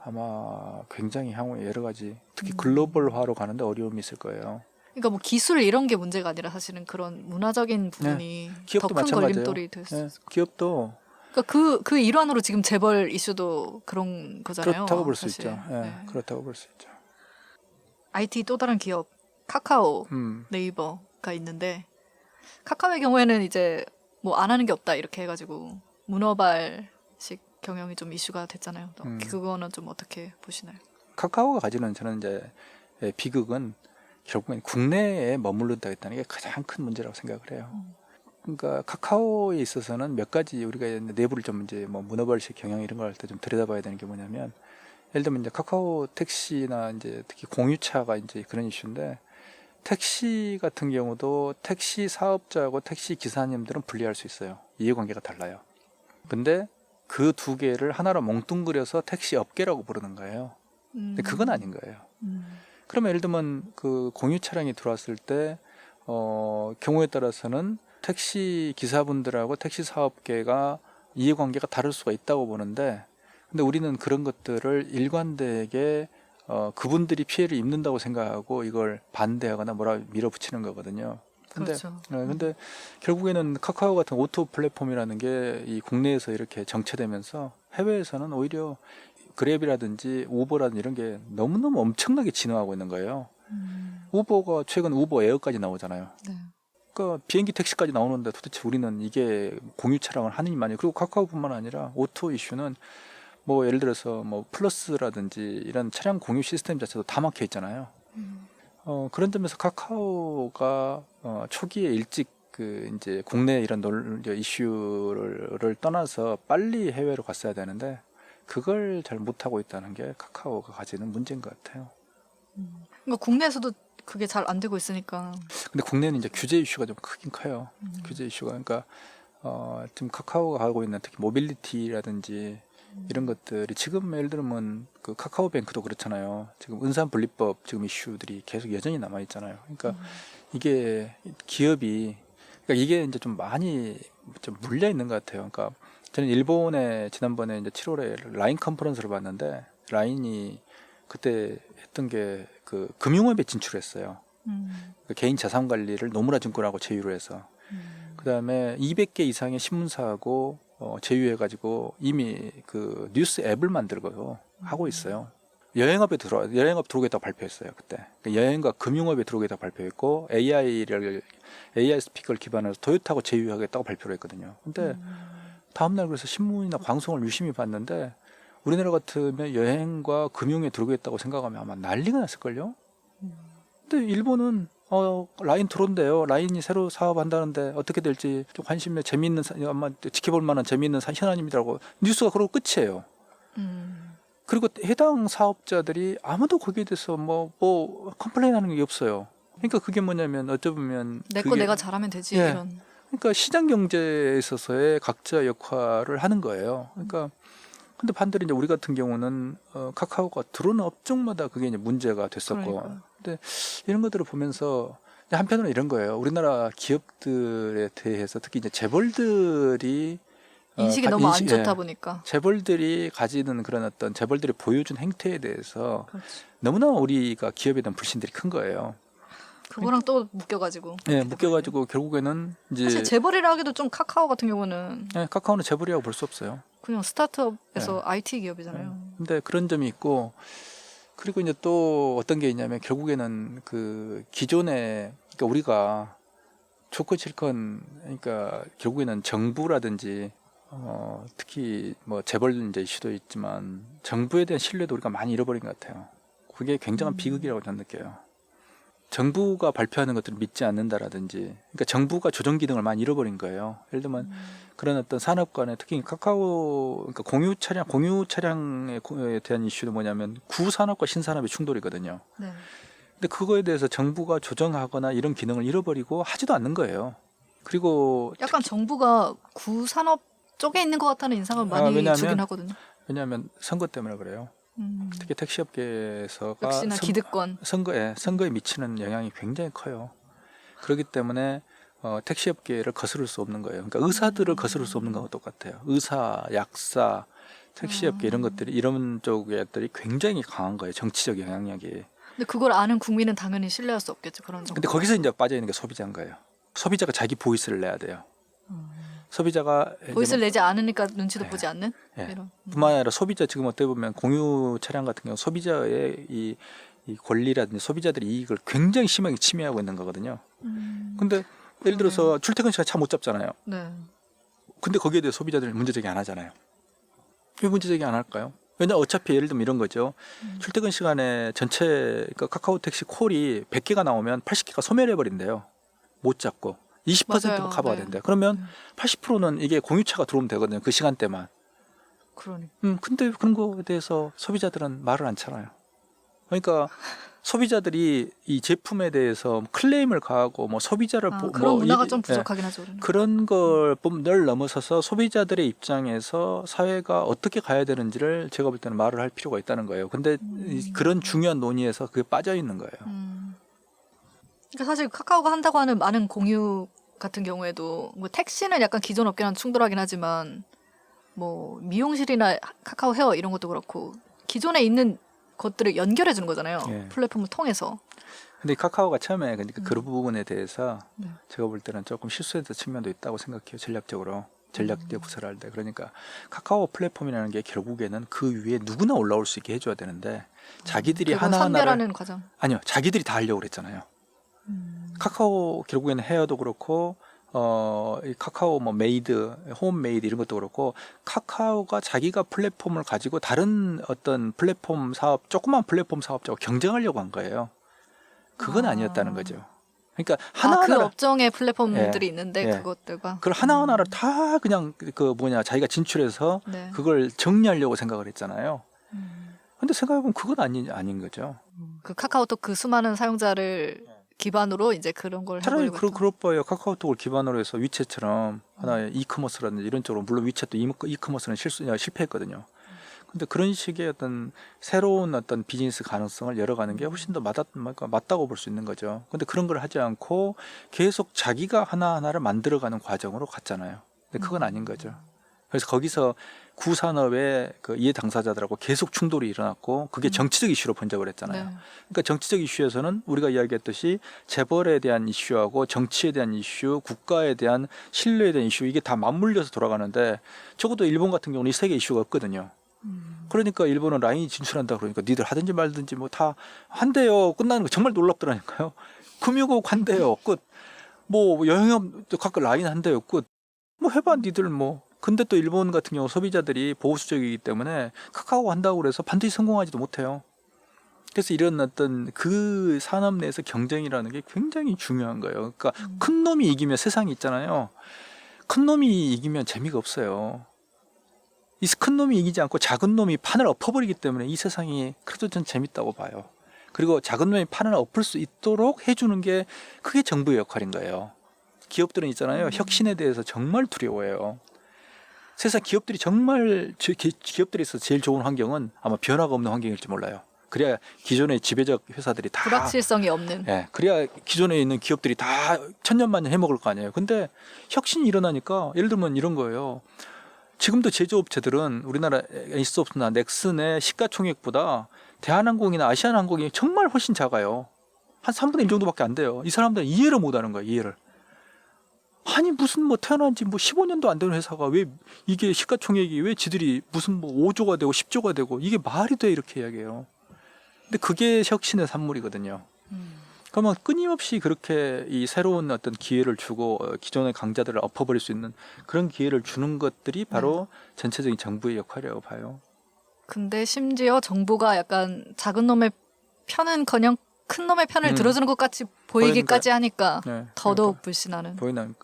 아마 굉장히 향후에 여러 가지 특히 글로벌화로 가는데 어려움이 있을 거예요. 그러니까 뭐 기술 이런 게 문제가 아니라 사실은 그런 문화적인 부분이 더 기업도 큰 마찬가지예요. 걸림돌이 될 수 네, 있을 것 기업도 그러니까 그 일환으로 지금 재벌 이슈도 그런 거잖아요. 그렇다고 볼 수 사실. 있죠. 예, 네. 그렇다고 볼 수 있죠. IT 또 다른 기업 카카오, 네이버가 있는데 카카오의 경우에는 이제 뭐 안 하는 게 없다 이렇게 해가지고 문어발식 경영이 좀 이슈가 됐잖아요. 그거는 좀 어떻게 보시나요? 카카오가 가지는 저는 이제 비극은 결국엔 국내에 머무른다 했다는 게 가장 큰 문제라고 생각을 해요. 그러니까 카카오에 있어서는 몇 가지 우리가 내부를 좀 이제 뭐 문어발식 경영 이런 걸 할 때 좀 들여다봐야 되는 게 뭐냐면 예를 들면 이제 카카오 택시나 이제 특히 공유차가 이제 그런 이슈인데 택시 같은 경우도 택시 사업자하고 택시 기사님들은 분리할 수 있어요. 이해관계가 달라요. 근데 그 두 개를 하나로 몽뚱그려서 택시 업계라고 부르는 거예요. 근데 그건 아닌 거예요. 그러면 예를 들면 그 공유 차량이 들어왔을 때 경우에 따라서는 택시 기사분들하고 택시 사업계가 이해관계가 다를 수가 있다고 보는데 근데 우리는 그런 것들을 일관되게 그분들이 피해를 입는다고 생각하고 이걸 반대하거나 뭐라 밀어붙이는 거거든요. 그렇죠. 근데 결국에는 카카오 같은 오토 플랫폼이라는 게 이 국내에서 이렇게 정체되면서 해외에서는 오히려 그랩이라든지 우버라든지 이런 게 너무너무 엄청나게 진화하고 있는 거예요. 우버가 최근 우버 에어까지 나오잖아요. 네. 그러니까 비행기 택시까지 나오는데 도대체 우리는 이게 공유 차량을 하느니 마니. 그리고 카카오뿐만 아니라 오토 이슈는 뭐 예를 들어서 뭐 플러스라든지 이런 차량 공유 시스템 자체도 다 막혀 있잖아요. 그런 점에서 카카오가 초기에 일찍 그 이제 국내 이런 이슈를 떠나서 빨리 해외로 갔어야 되는데 그걸 잘 못하고 있다는 게 카카오가 가지는 문제인 것 같아요. 그러니까 국내에서도 그게 잘 안 되고 있으니까. 근데 국내는 이제 규제 이슈가 좀 크긴 커요. 규제 이슈가 그러니까 지금 카카오가 하고 있는 특히 모빌리티라든지 이런 것들이 지금 예를 들면 그 카카오뱅크도 그렇잖아요. 지금 은산 분리법 지금 이슈들이 계속 여전히 남아 있잖아요. 그러니까 이게 기업이 그러니까 이게 이제 좀 많이 좀 물려 있는 것 같아요. 그러니까 저는 일본에 지난번에 이제 7월에 라인 컨퍼런스를 봤는데 라인이 그때 했던 게 그 금융업에 진출했어요. 그 개인 자산 관리를 노무라 증권하고 제휴를 해서 그다음에 200개 이상의 신문사하고 제휴해가지고 이미 그 뉴스 앱을 만들고 하고 있어요. 여행업 들어오겠다고 발표했어요. 그때 여행과 금융업에 들어오겠다고 발표했고 AI 스피커를 기반으로 토요타하고 제휴하겠다고 발표를 했거든요. 근데 다음날 그래서 신문이나 방송을 유심히 봤는데 우리나라 같으면 여행과 금융에 들어오겠다고 생각하면 아마 난리가 났을걸요. 근데 일본은 라인 들어온대요. 라인이 새로 사업한다는데 어떻게 될지 좀 관심에 재미있는 아마 지켜볼 만한 재미있는 현안입니다라고 뉴스가 그러고 끝이에요. 그리고 해당 사업자들이 아무도 거기에 대해서 뭐 컴플레인하는 게 없어요. 그러니까 그게 뭐냐면 어쩌면 내 거 내가 잘하면 되지 예. 이런. 그러니까 시장 경제에 있어서의 각자 역할을 하는 거예요. 그러니까 근데 반대로 이제 우리 같은 경우는 카카오가 들어오는 업종마다 그게 이제 문제가 됐었고, 그러니까요. 근데 이런 것들을 보면서 한편으로 이런 거예요. 우리나라 기업들에 대해서 특히 이제 재벌들이 인식이 너무 안 좋다 보니까. 재벌들이 가지는 그런 어떤 재벌들이 보여준 행태에 대해서 그렇지. 너무나 우리가 기업에 대한 불신들이 큰 거예요. 그거랑 또 묶여가지고. 네, 묶여가지고 결국에는 이제 사실 재벌이라 하기도 좀 카카오 같은 경우는 네, 카카오는 재벌이라고 볼 수 없어요. 그냥 스타트업에서 IT 기업이잖아요. 근데 그런 점이 있고 그리고 이제 또 어떤 게 있냐면 결국에는 그 기존에 그러니까 우리가 좋건 싫건 그러니까 결국에는 정부라든지 특히 뭐 재벌 이제 이슈도 있지만 정부에 대한 신뢰도 우리가 많이 잃어버린 것 같아요. 그게 굉장한 비극이라고 저는 느껴요. 정부가 발표하는 것들을 믿지 않는다라든지, 그러니까 정부가 조정 기능을 많이 잃어버린 거예요. 예를 들면 그런 어떤 산업 간에 특히 카카오, 그러니까 공유 차량에 대한 이슈도 뭐냐면 구산업과 신산업의 충돌이거든요. 네. 근데 그거에 대해서 정부가 조정하거나 이런 기능을 잃어버리고 하지도 않는 거예요. 그리고 약간 정부가 구산업 쪽에 있는 것 같다는 인상을 많이 주긴 하거든요. 왜냐하면 선거 때문에 그래요. 특히 택시업계에서가 역시나 기득권. 선거에 미치는 영향이 굉장히 커요. 그렇기 때문에 택시업계를 거스를 수 없는 거예요. 그러니까 의사들을 거스를 수 없는 거와 똑같아요. 의사, 약사, 택시업계 이런 것들이 이런 쪽들이 굉장히 강한 거예요. 정치적 영향력이. 근데 그걸 아는 국민은 당연히 신뢰할 수 없겠죠. 그런 정보. 근데 거기서 이제 빠져 있는 게 소비자인 거예요. 소비자가 자기 보이스를 내야 돼요. 소비자가 보이스를 내지 않으니까 눈치도 네. 보지 않는 네. 이런. 뿐만 아니라 소비자 지금 어떻게 보면 공유 차량 같은 경우 소비자의 이 권리라든지 소비자들의 이익을 굉장히 심하게 침해하고 있는 거거든요. 근데 예를 들어서 출퇴근 시간 차 못 잡잖아요. 네. 근데 거기에 대해 소비자들이 문제제기 안 하잖아요. 왜 문제제기 안 할까요? 왜냐 어차피 예를 들면 이런 거죠. 출퇴근 시간에 전체 그러니까 카카오 택시 콜이 100개가 나오면 80개가 소멸해 버린대요. 못 잡고 20%만 맞아요. 커버가 네. 된대. 그러면 80%는 이게 공유차가 들어오면 되거든요. 그 시간대만. 그러니까. 근데 그런 거에 대해서 소비자들은 말을 안 쳐요. 그러니까 소비자들이 이 제품에 대해서 클레임을 가하고 뭐 소비자를 그런 문화가 좀 부족하긴 하죠. 우리는. 그런 걸 넘어서서 소비자들의 입장에서 사회가 어떻게 가야 되는지를 제가 볼 때는 말을 할 필요가 있다는 거예요. 근데 그런 중요한 논의에서 그게 빠져 있는 거예요. 그러니까 사실 카카오가 한다고 하는 많은 공유 같은 경우에도 뭐 택시는 약간 기존 업계랑 충돌하긴 하지만 뭐 미용실이나 카카오 헤어 이런 것도 그렇고 기존에 있는 것들을 연결해 주는 거잖아요. 예. 플랫폼을 통해서. 근데 카카오가 처음에 그러니까 그런 부분에 대해서 네. 제가 볼 때는 조금 실수했던 측면도 있다고 생각해요. 전략적으로. 전략적 구사를 할 때. 그러니까 카카오 플랫폼이라는 게 결국에는 그 위에 누구나 올라올 수 있게 해줘야 되는데 자기들이 그건 하나하나를 선별하는 과정. 아니요. 자기들이 다 하려고 그랬잖아요. 카카오 결국에는 헤어도 그렇고 이 카카오 뭐 메이드, 홈 메이드 이런 것도 그렇고 카카오가 자기가 플랫폼을 가지고 다른 어떤 플랫폼 사업, 조그만 플랫폼 사업자와 경쟁하려고 한 거예요. 그건 아니었다는 거죠. 그러니까 그 하나하나 업종의 플랫폼들이 예, 있는데 예. 그것들과 그걸 하나하나를 다 그냥 그 뭐냐 자기가 진출해서 네. 그걸 정리하려고 생각을 했잖아요. 근데 생각해보면 그건 아닌 거죠. 그 카카오톡 그 수많은 사용자를 기반으로 이제 그런 걸 차라리 해보려고 했다. 그럴 바에요. 카카오톡을 기반으로 해서 위챗처럼 하나의 이커머스라든지 이런 쪽으로 물론 위챗도 이커머스는 실패했거든요. 근데 그런 식의 어떤 새로운 어떤 비즈니스 가능성을 열어가는 게 훨씬 더 맞다고 볼 수 있는 거죠. 근데 그런 걸 하지 않고 계속 자기가 하나하나를 만들어가는 과정으로 갔잖아요. 근데 그건 아닌 거죠. 그래서 거기서 구산업의 그 이해 당사자들하고 계속 충돌이 일어났고 그게 정치적 이슈로 번져을 했잖아요. 네. 그러니까 정치적 이슈에서는 우리가 이야기했듯이 재벌에 대한 이슈하고 정치에 대한 이슈, 국가에 대한 신뢰에 대한 이슈 이게 다 맞물려서 돌아가는데 적어도 일본 같은 경우는 이 세 개 이슈가 없거든요. 그러니까 일본은 라인이 진출한다 그러니까 니들 하든지 말든지 뭐 다 한대요. 끝나는 거 정말 놀랍더라니까요. 금융업 한대요. 끝. 뭐 여행업도 각각 라인 한대요. 끝. 뭐 해봐 니들 뭐. 근데 또 일본 같은 경우 소비자들이 보수적이기 때문에 카카오 한다고 그래서 반드시 성공하지도 못해요. 그래서 이런 어떤 그 산업 내에서 경쟁이라는 게 굉장히 중요한 거예요. 그러니까 큰 놈이 이기면 세상이 있잖아요. 큰 놈이 이기면 재미가 없어요. 이 큰 놈이 이기지 않고 작은 놈이 판을 엎어버리기 때문에 이 세상이 그래도 전 재밌다고 봐요. 그리고 작은 놈이 판을 엎을 수 있도록 해주는 게 그게 정부의 역할인 거예요. 기업들은 있잖아요. 혁신에 대해서 정말 두려워해요. 세상 기업들이 정말 기업들에서 제일 좋은 환경은 아마 변화가 없는 환경일지 몰라요. 그래야 기존의 지배적 회사들이 다 불확실성이 없는. 예, 그래야 기존에 있는 기업들이 다 천년만년 해먹을 거 아니에요. 근데 혁신이 일어나니까 예를 들면 이런 거예요. 지금도 제조업체들은 우리나라 에이스소프트나 넥슨의 시가총액보다 대한항공이나 아시아나항공이 정말 훨씬 작아요. 한 3분의 1 정도밖에 안 돼요. 이 사람들은 이해를 못하는 거예요. 이해를. 아니 무슨 뭐 태어난 지 뭐 15년도 안 되는 회사가 왜 이게 시가총액이 왜 지들이 무슨 뭐 5조가 되고 10조가 되고 이게 말이 돼 이렇게 이야기해요. 근데 그게 혁신의 산물이거든요. 그러면 끊임없이 그렇게 이 새로운 어떤 기회를 주고 기존의 강자들을 엎어버릴 수 있는 그런 기회를 주는 것들이 바로 전체적인 정부의 역할이라고 봐요. 근데 심지어 정부가 약간 작은 놈의 편은커녕 큰 놈의 편을 들어주는 것 같이 보이기까지 하니까 네, 더더욱 불신하는. 보이는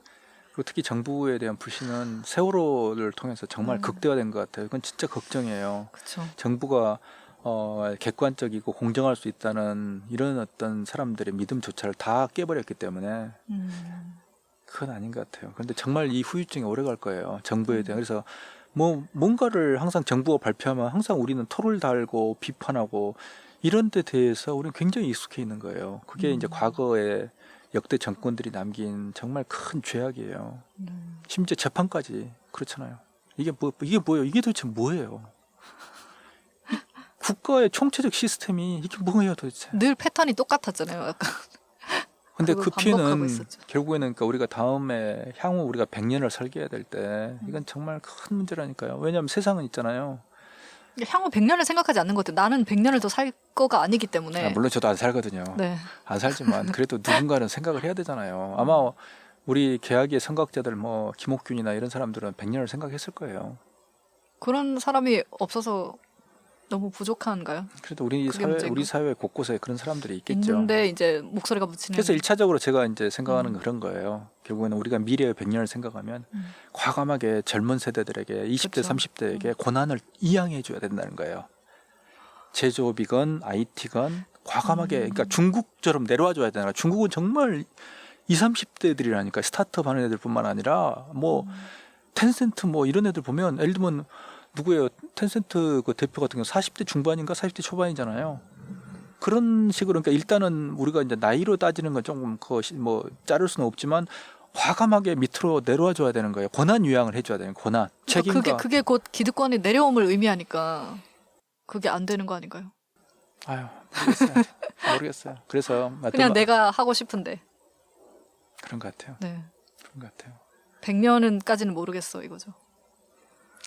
그리고 특히 정부에 대한 불신은 세월호를 통해서 정말 극대화된 것 같아요. 이건 진짜 걱정이에요. 그렇죠. 정부가 객관적이고 공정할 수 있다는 이런 어떤 사람들의 믿음조차를 다 깨버렸기 때문에 그건 아닌 것 같아요. 그런데 정말 이 후유증이 오래 갈 거예요. 정부에 대한. 그래서 뭐 뭔가를 항상 정부가 발표하면 항상 우리는 토를 달고 비판하고 이런 데 대해서 우리는 굉장히 익숙해 있는 거예요. 그게 이제 과거에 역대 정권들이 남긴 정말 큰 죄악이에요. 심지어 재판까지 그렇잖아요. 이게 뭐예요? 이게 도대체 뭐예요? 국가의 총체적 시스템이 이게 뭐예요 도대체? 늘 패턴이 똑같았잖아요. 약간. 근데 그걸 그 피해는 반복하고 있었죠. 결국에는 그러니까 우리가 다음에 향후 우리가 100년을 살게 될 때 이건 정말 큰 문제라니까요. 왜냐하면 세상은 있잖아요. 향후 100년을 생각하지 않는 것 같아요. 나는 100년을 더 살 거가 아니기 때문에. 물론 저도 안 살거든요. 네. 안 살지만 그래도 누군가는 생각을 해야 되잖아요. 아마 우리 계약의 선각자들 뭐 김옥균이나 이런 사람들은 100년을 생각했을 거예요. 그런 사람이 없어서 너무 부족한가요? 그래도 문제인가? 우리 사회 곳곳에 그런 사람들이 있겠죠. 있는데 이제 목소리가 묻히는. 그래서 1차적으로 제가 이제 생각하는 건 그런 거예요. 결국에는 우리가 미래의 100년을 생각하면 과감하게 젊은 세대들에게 20대, 그렇죠. 30대에게 고난을 이양해 줘야 된다는 거예요. 제조업이건 IT건 과감하게 그러니까 중국처럼 내려와 줘야 되나. 중국은 정말 20, 30대들이라니까 스타트업 하는 애들뿐만 아니라 뭐 텐센트 뭐 이런 애들 보면 예를 들면 누구예요? 텐센트 그 대표 같은 경우 40대 중반인가 40대 초반이잖아요. 그런 식으로 그러니까 일단은 우리가 이제 나이로 따지는 건 조금 뭐 자를 수는 없지만 과감하게 밑으로 내려와 줘야 되는 거예요. 권한 유양을 해줘야 되는 권한, 책임과. 그게 곧 기득권의 내려옴을 의미하니까 그게 안 되는 거 아닌가요? 아유, 모르겠어요. 그래서 그냥 내가 하고 싶은데. 그런 것 같아요. 네. 그런 것 같아요. 100년은까지는 모르겠어 이거죠.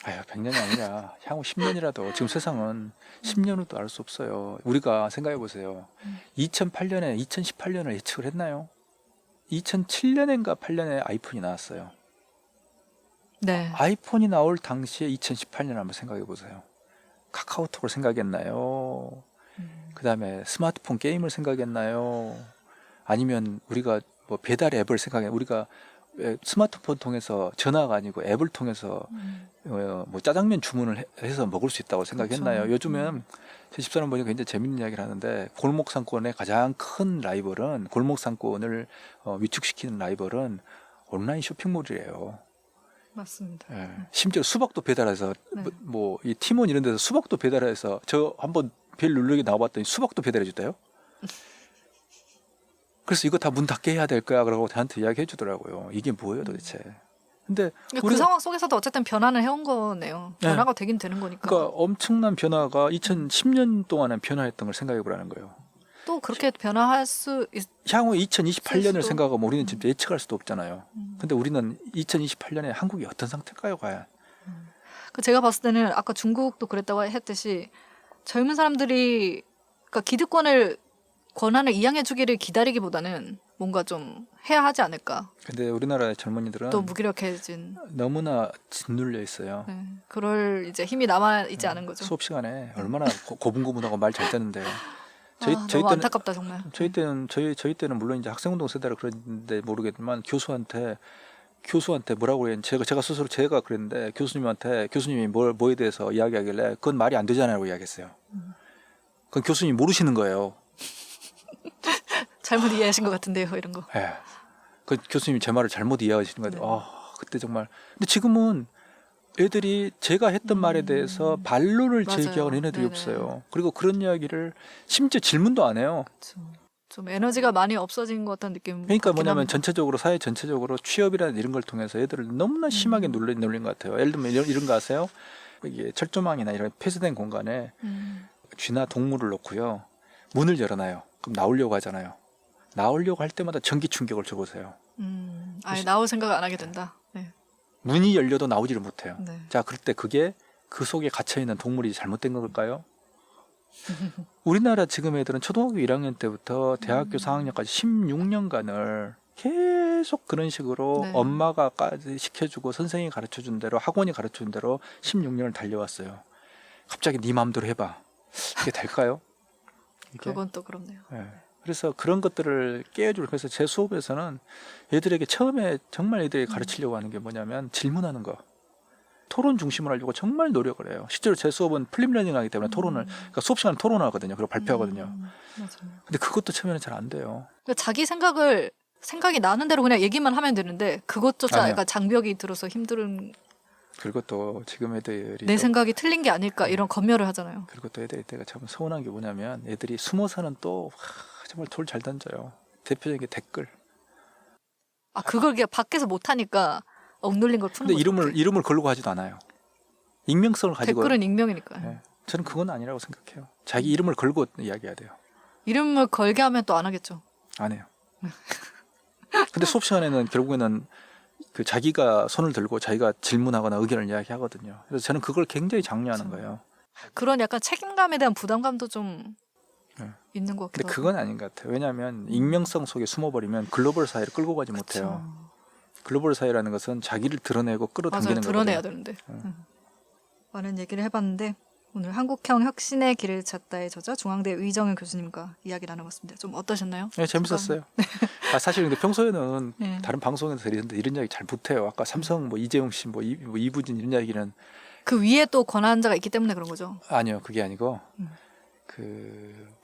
아유, 100년이 아니라 향후 10년이라도 지금 세상은 10년 후도 알 수 없어요. 우리가 생각해 보세요. 2008년에 2018년을 예측을 했나요? 2007년인가 8년에 아이폰이 나왔어요. 네. 아이폰이 나올 당시에 2018년 한번 생각해 보세요. 카카오톡을 생각했나요? 그 다음에 스마트폰 게임을 생각했나요? 아니면 우리가 뭐 배달 앱을 우리가 스마트폰 통해서 전화가 아니고 앱을 통해서 뭐 짜장면 주문을 해서 먹을 수 있다고 생각했나요? 그렇죠. 요즘은 제 집사람 보니까 굉장히 재밌는 이야기를 하는데 골목 상권의 가장 큰 라이벌은 골목 상권을 위축시키는 라이벌은 온라인 쇼핑몰이에요. 맞습니다. 예. 심지어 수박도 배달해서 네. 이 티몬 이런 데서 수박도 배달해서 저 한번 벨 누르기 나와봤더니 수박도 배달해 줬대요. 그래서 이거 다 문 닫게 해야 될 거야 그러고 저한테 이야기해 주더라고요. 이게 뭐예요 도대체. 근데 그 상황 속에서도 어쨌든 변화는 해온 거네요. 네. 변화가 되긴 되는 거니까. 그러니까 엄청난 변화가 2010년 동안에 변화했던 걸 생각해 보라는 거예요. 또 그렇게 변화할 수 향후 2028년을 수도. 생각하면 우리는 지금 예측할 수도 없잖아요. 근데 우리는 2028년에 한국이 어떤 상태일까요 과연? 제가 봤을 때는 아까 중국도 그랬다고 했듯이 젊은 사람들이 그러니까 기득권을 권한을 이양해 주기를 기다리기보다는 뭔가 좀 해야 하지 않을까. 근데 우리나라의 젊은이들은 또 무기력해진. 너무나 짓눌려 있어요. 네. 그럴 이제 힘이 남아 있지 않은 거죠. 수업 시간에 얼마나 고분고분하고 말 잘 듣는데요. 저희 너무 때는 안타깝다 정말. 저희 때는 물론 이제 학생운동 세대라 그랬는데 모르겠지만 교수한테 뭐라고 그랬는지 제가 스스로 그랬는데 교수님이 뭐에 대해서 이야기하길래 그건 말이 안 되잖아요 이야기했어요. 그건 교수님이 모르시는 거예요. 잘못 이해하신 것 같은데요, 이런 거. 예. 그 교수님이 제 말을 잘못 이해하시는 거예요. 아, 그때 정말. 근데 지금은 애들이 제가 했던 말에 대해서 반론을 맞아요. 제기하는 애들이 네네. 없어요. 그리고 그런 이야기를 심지어 질문도 안 해요. 그렇죠. 좀 에너지가 많이 없어진 것 같다는 느낌. 그러니까 뭐냐면 사회 전체적으로 취업이라는 이런 걸 통해서 애들을 너무나 심하게 놀린 것 같아요. 예를 들면 이런 거 아세요? 이게 철조망이나 이런 폐쇄된 공간에 쥐나 동물을 놓고요. 문을 열어놔요. 그럼 나오려고 하잖아요. 나오려고 할 때마다 전기 충격을 줘보세요. 아예 나올 생각을 안 하게 된다. 네. 문이 열려도 나오지를 못해요. 네. 자, 그럴 때 그게 그 속에 갇혀있는 동물이 잘못된 걸까요? 우리나라 지금 애들은 초등학교 1학년 때부터 대학교 4학년까지 16년간을 계속 그런 식으로 네. 엄마가 시켜주고 선생님이 가르쳐준 대로 학원이 가르쳐준 대로 16년을 달려왔어요. 갑자기 네 맘대로 해봐. 이게 될까요? 이게? 그건 또 그렇네요. 네. 그래서 그런 것들을 깨워주고 그래서 제 수업에서는 애들에게 처음에 정말 애들이 가르치려고 하는 게 뭐냐면 질문하는 거. 토론 중심으로 하려고 정말 노력을 해요. 실제로 제 수업은 플립러닝 하기 때문에 그러니까 수업 시간에 토론을 하거든요. 그리고 발표하거든요. 맞아요. 근데 그것도 처음에는 잘 안 돼요. 그러니까 자기 생각이 나는 대로 그냥 얘기만 하면 되는데 그것조차 아니요. 약간 장벽이 들어서 힘든 그리고 또 지금 애들이 내 생각이 틀린 게 아닐까 이런 검열을 하잖아요. 그리고 또 애들이 내가 참 서운한 게 뭐냐면 애들이 숨어서는 또 정말 돌 잘 던져요. 대표적인 게 댓글. 그걸 그냥 밖에서 못 하니까 억눌린 걸 푸는 근데 거죠. 이름을 걸고 하지도 않아요. 익명성을 가지고. 댓글은 익명이니까요. 네. 저는 그건 아니라고 생각해요. 자기 이름을 걸고 이야기해야 돼요. 이름을 걸게 하면 또 안 하겠죠. 안 해요. 근데 수업 시간에는 결국에는 그 자기가 손을 들고 자기가 질문하거나 의견을 이야기하거든요. 그래서 저는 그걸 굉장히 장려하는 거예요. 그런 약간 책임감에 대한 부담감도 좀 네. 있는 것 같기도 근데 하고. 그건 아닌 것 같아요. 왜냐하면 익명성 속에 숨어버리면 글로벌 사회를 끌고 가지 못해요. 글로벌 사회라는 것은 자기를 드러내고 맞아요. 끌어당기는 거거든요. 드러내야 되는데. 많은 얘기를 해봤는데 오늘 한국형 혁신의 길을 찾다의 저자 중앙대 의정현 교수님과 이야기 나눠봤습니다. 좀 어떠셨나요? 네, 재밌었어요. 사실 근데 평소에는 네. 다른 방송에서 이런 이야기 잘 못해요. 아까 삼성 뭐 이재용 씨, 뭐 이부진 이런 이야기는 그 위에 또 권한자가 있기 때문에 그런 거죠. 아니요, 그게 아니고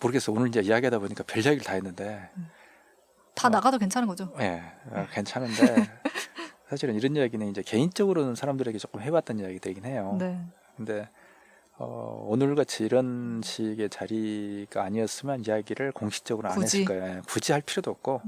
모르겠어. 오늘 이제 이야기하다 보니까 별 이야기를 다 했는데 다 나가도 괜찮은 거죠. 예, 괜찮은데 사실은 이런 이야기는 이제 개인적으로는 사람들에게 조금 해봤던 이야기들이긴 해요. 네. 근데 오늘같이 이런 식의 자리가 아니었으면 이야기를 공식적으로 안 했을 거예요. 굳이 할 필요도 없고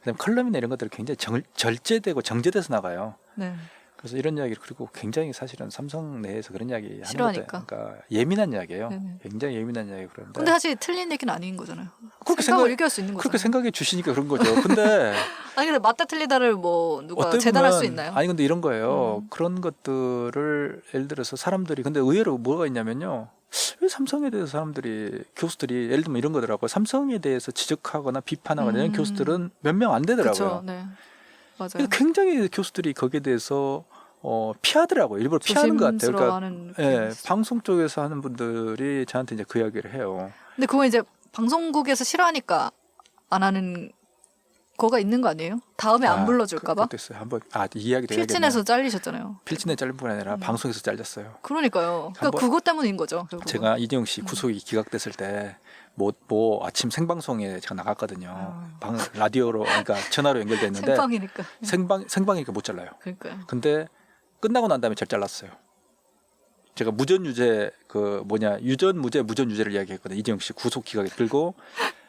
그다음에 컬럼이나 이런 것들이 굉장히 절제되고 정제돼서 나가요. 네. 그래서 이런 이야기를 그리고 굉장히 사실은 삼성 내에서 그런 이야기 하는 싫어하니까. 것도 그러니까 예민한 이야기예요. 네네. 굉장히 예민한 이야기 그런데. 근데 사실 틀린 얘기는 아닌 거잖아요. 그렇게 생각을 얘기할 수 있는 그렇게 거잖아요. 생각해 주시니까 그런 거죠. 근데 아니 근데 맞다 틀리다를 뭐 누가 어떻게 재단할 수 보면 있나요? 아니 근데 이런 거예요. 그런 것들을 예를 들어서 사람들이 근데 의외로 뭐가 있냐면요. 왜 삼성에 대해서 사람들이 교수들이 예를 들면 이런 거더라고요. 삼성에 대해서 지적하거나 비판하거나 이런 교수들은 몇 명 안 되더라고요. 그렇죠. 네. 맞아요. 그래서 굉장히 교수들이 거기에 대해서 피하더라고요. 일부러 피하는 것 같아요. 그러니까 조심스러워하는 예, 방송 쪽에서 하는 분들이 저한테 이제 그 이야기를 해요. 근데 그건 이제 방송국에서 싫어하니까 안 하는 거가 있는 거 아니에요? 다음에 안 불러줄까봐? 그것도 있어요. 한번 이 이야기도 필진에서 잘리셨잖아요. 필진에 잘린 뿐 아니라 방송에서 잘렸어요. 그러니까요. 그러니까 한번- 그것 때문인 거죠. 결국은. 제가 이재용 씨 구속이 기각됐을 때 뭐 아침 생방송에 제가 나갔거든요. 라디오로 그러니까 전화로 연결됐는데 생방이니까. 생방이니까 못 잘라요. 그러니까요. 근데 끝나고 난 다음에 절 잘랐어요. 제가 무전유죄 무전유죄를 이야기했거든요. 이재용 씨 구속 기각이 들고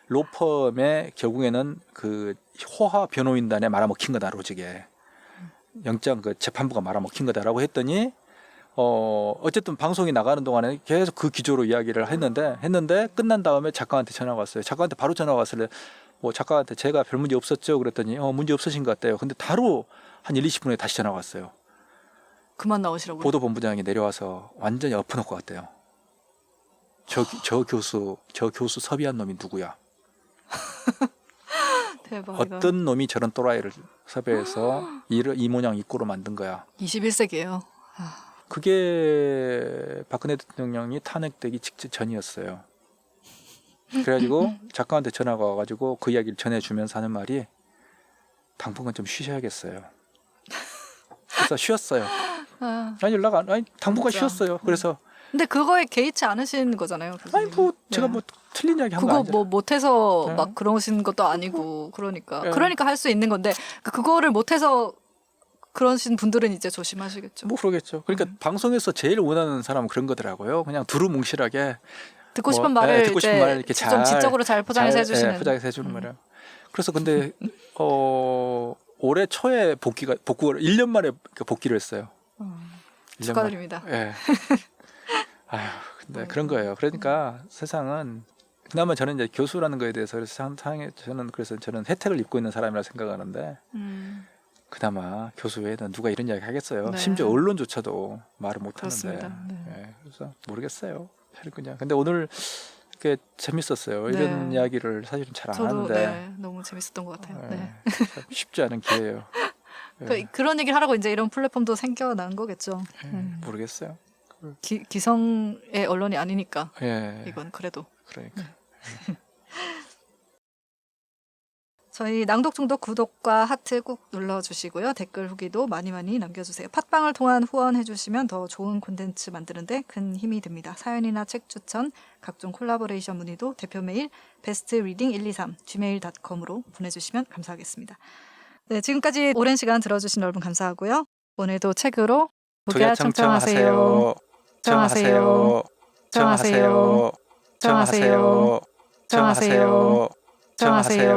로펌의 결국에는 그 호화 변호인단에 말아먹힌 거다 로직에 영장 그 재판부가 말아먹힌 거다라고 했더니 어쨌든 방송이 나가는 동안에 계속 그 기조로 이야기를 했는데 끝난 다음에 작가한테 전화가 왔어요. 작가한테 바로 전화가 왔어요. 뭐 작가한테 제가 별 문제 없었죠 그랬더니 문제 없으신 것 같대요. 근데 바로 한 1, 20분에 다시 전화가 왔어요. 그만 나오시라고요. 보도본부장이 내려와서 완전히 엎어놓고 갔대요. 저 교수 섭외한 놈이 누구야? 대박이다. 어떤 놈이 저런 또라이를 섭외해서 이 모양 이 꼴로 만든 거야. 21세기예요. 그게 박근혜 대통령이 탄핵되기 직전 전이었어요. 그래가지고 작가한테 전화가 와가지고 그 이야기를 전해주면서 하는 말이 당분간 좀 쉬셔야겠어요. 그래서 쉬었어요. 아니 당분간 진짜. 쉬었어요. 그래서 근데 그거에 개의치 않으신 거잖아요. 교수님. 아니 뭐 제가 네. 뭐 틀린 이야기 한 거 그거 아니죠. 뭐 못해서 네. 막 그러신 것도 아니고 그러니까 네. 그러니까 할 수 있는 건데 그거를 못해서 그러신 분들은 이제 조심하시겠죠. 뭐 그러겠죠. 그러니까 방송에서 제일 원하는 사람은 그런 거더라고요. 그냥 두루뭉실하게 듣고 싶은 말을 듣고 싶은 이제 말 이렇게 좀 지적으로 잘 포장해서 해주시는. 포장해서 해주는 거예요. 그래서 근데 올해 초에 복구를 1년 만에 복귀를 했어요. 1년 만에. 축하드립니다. 예. 아휴, 근데 그런 거예요. 그러니까 세상은 그나마 저는 이제 교수라는 거에 대해서 저는 혜택을 입고 있는 사람이라 생각하는데 그나마 교수 외에는 누가 이런 이야기 하겠어요. 네. 심지어 언론조차도 말을 못 그렇습니다. 하는데. 네. 예, 그래서 모르겠어요. 그냥. 근데 오늘 꽤 재밌었어요. 이런 네. 이야기를 사실은 잘 안 저도 하는데 네, 너무 재밌었던 것 같아요. 예, 네. 참 쉽지 않은 기회예요. 예, 그런 얘기를 하라고 이제 이런 플랫폼도 생겨난 거겠죠. 모르겠어요. 기성의 언론이 아니니까 예, 이건 그래도. 그러니까. 저희 낭독 중독 구독과 하트 꾹 눌러주시고요. 댓글 후기도 많이 남겨주세요. 팟빵을 통한 후원해주시면 더 좋은 콘텐츠 만드는데 큰 힘이 됩니다. 사연이나 책 추천, 각종 콜라보레이션 문의도 대표 메일 bestreading123gmail.com으로 보내주시면 감사하겠습니다. 네, 지금까지 오랜 시간 들어주신 여러분 감사하고요. 오늘도 책으로 독야 청청하세요. 청하세요. 청하세요. 청하세요. 청하세요. 청하세요.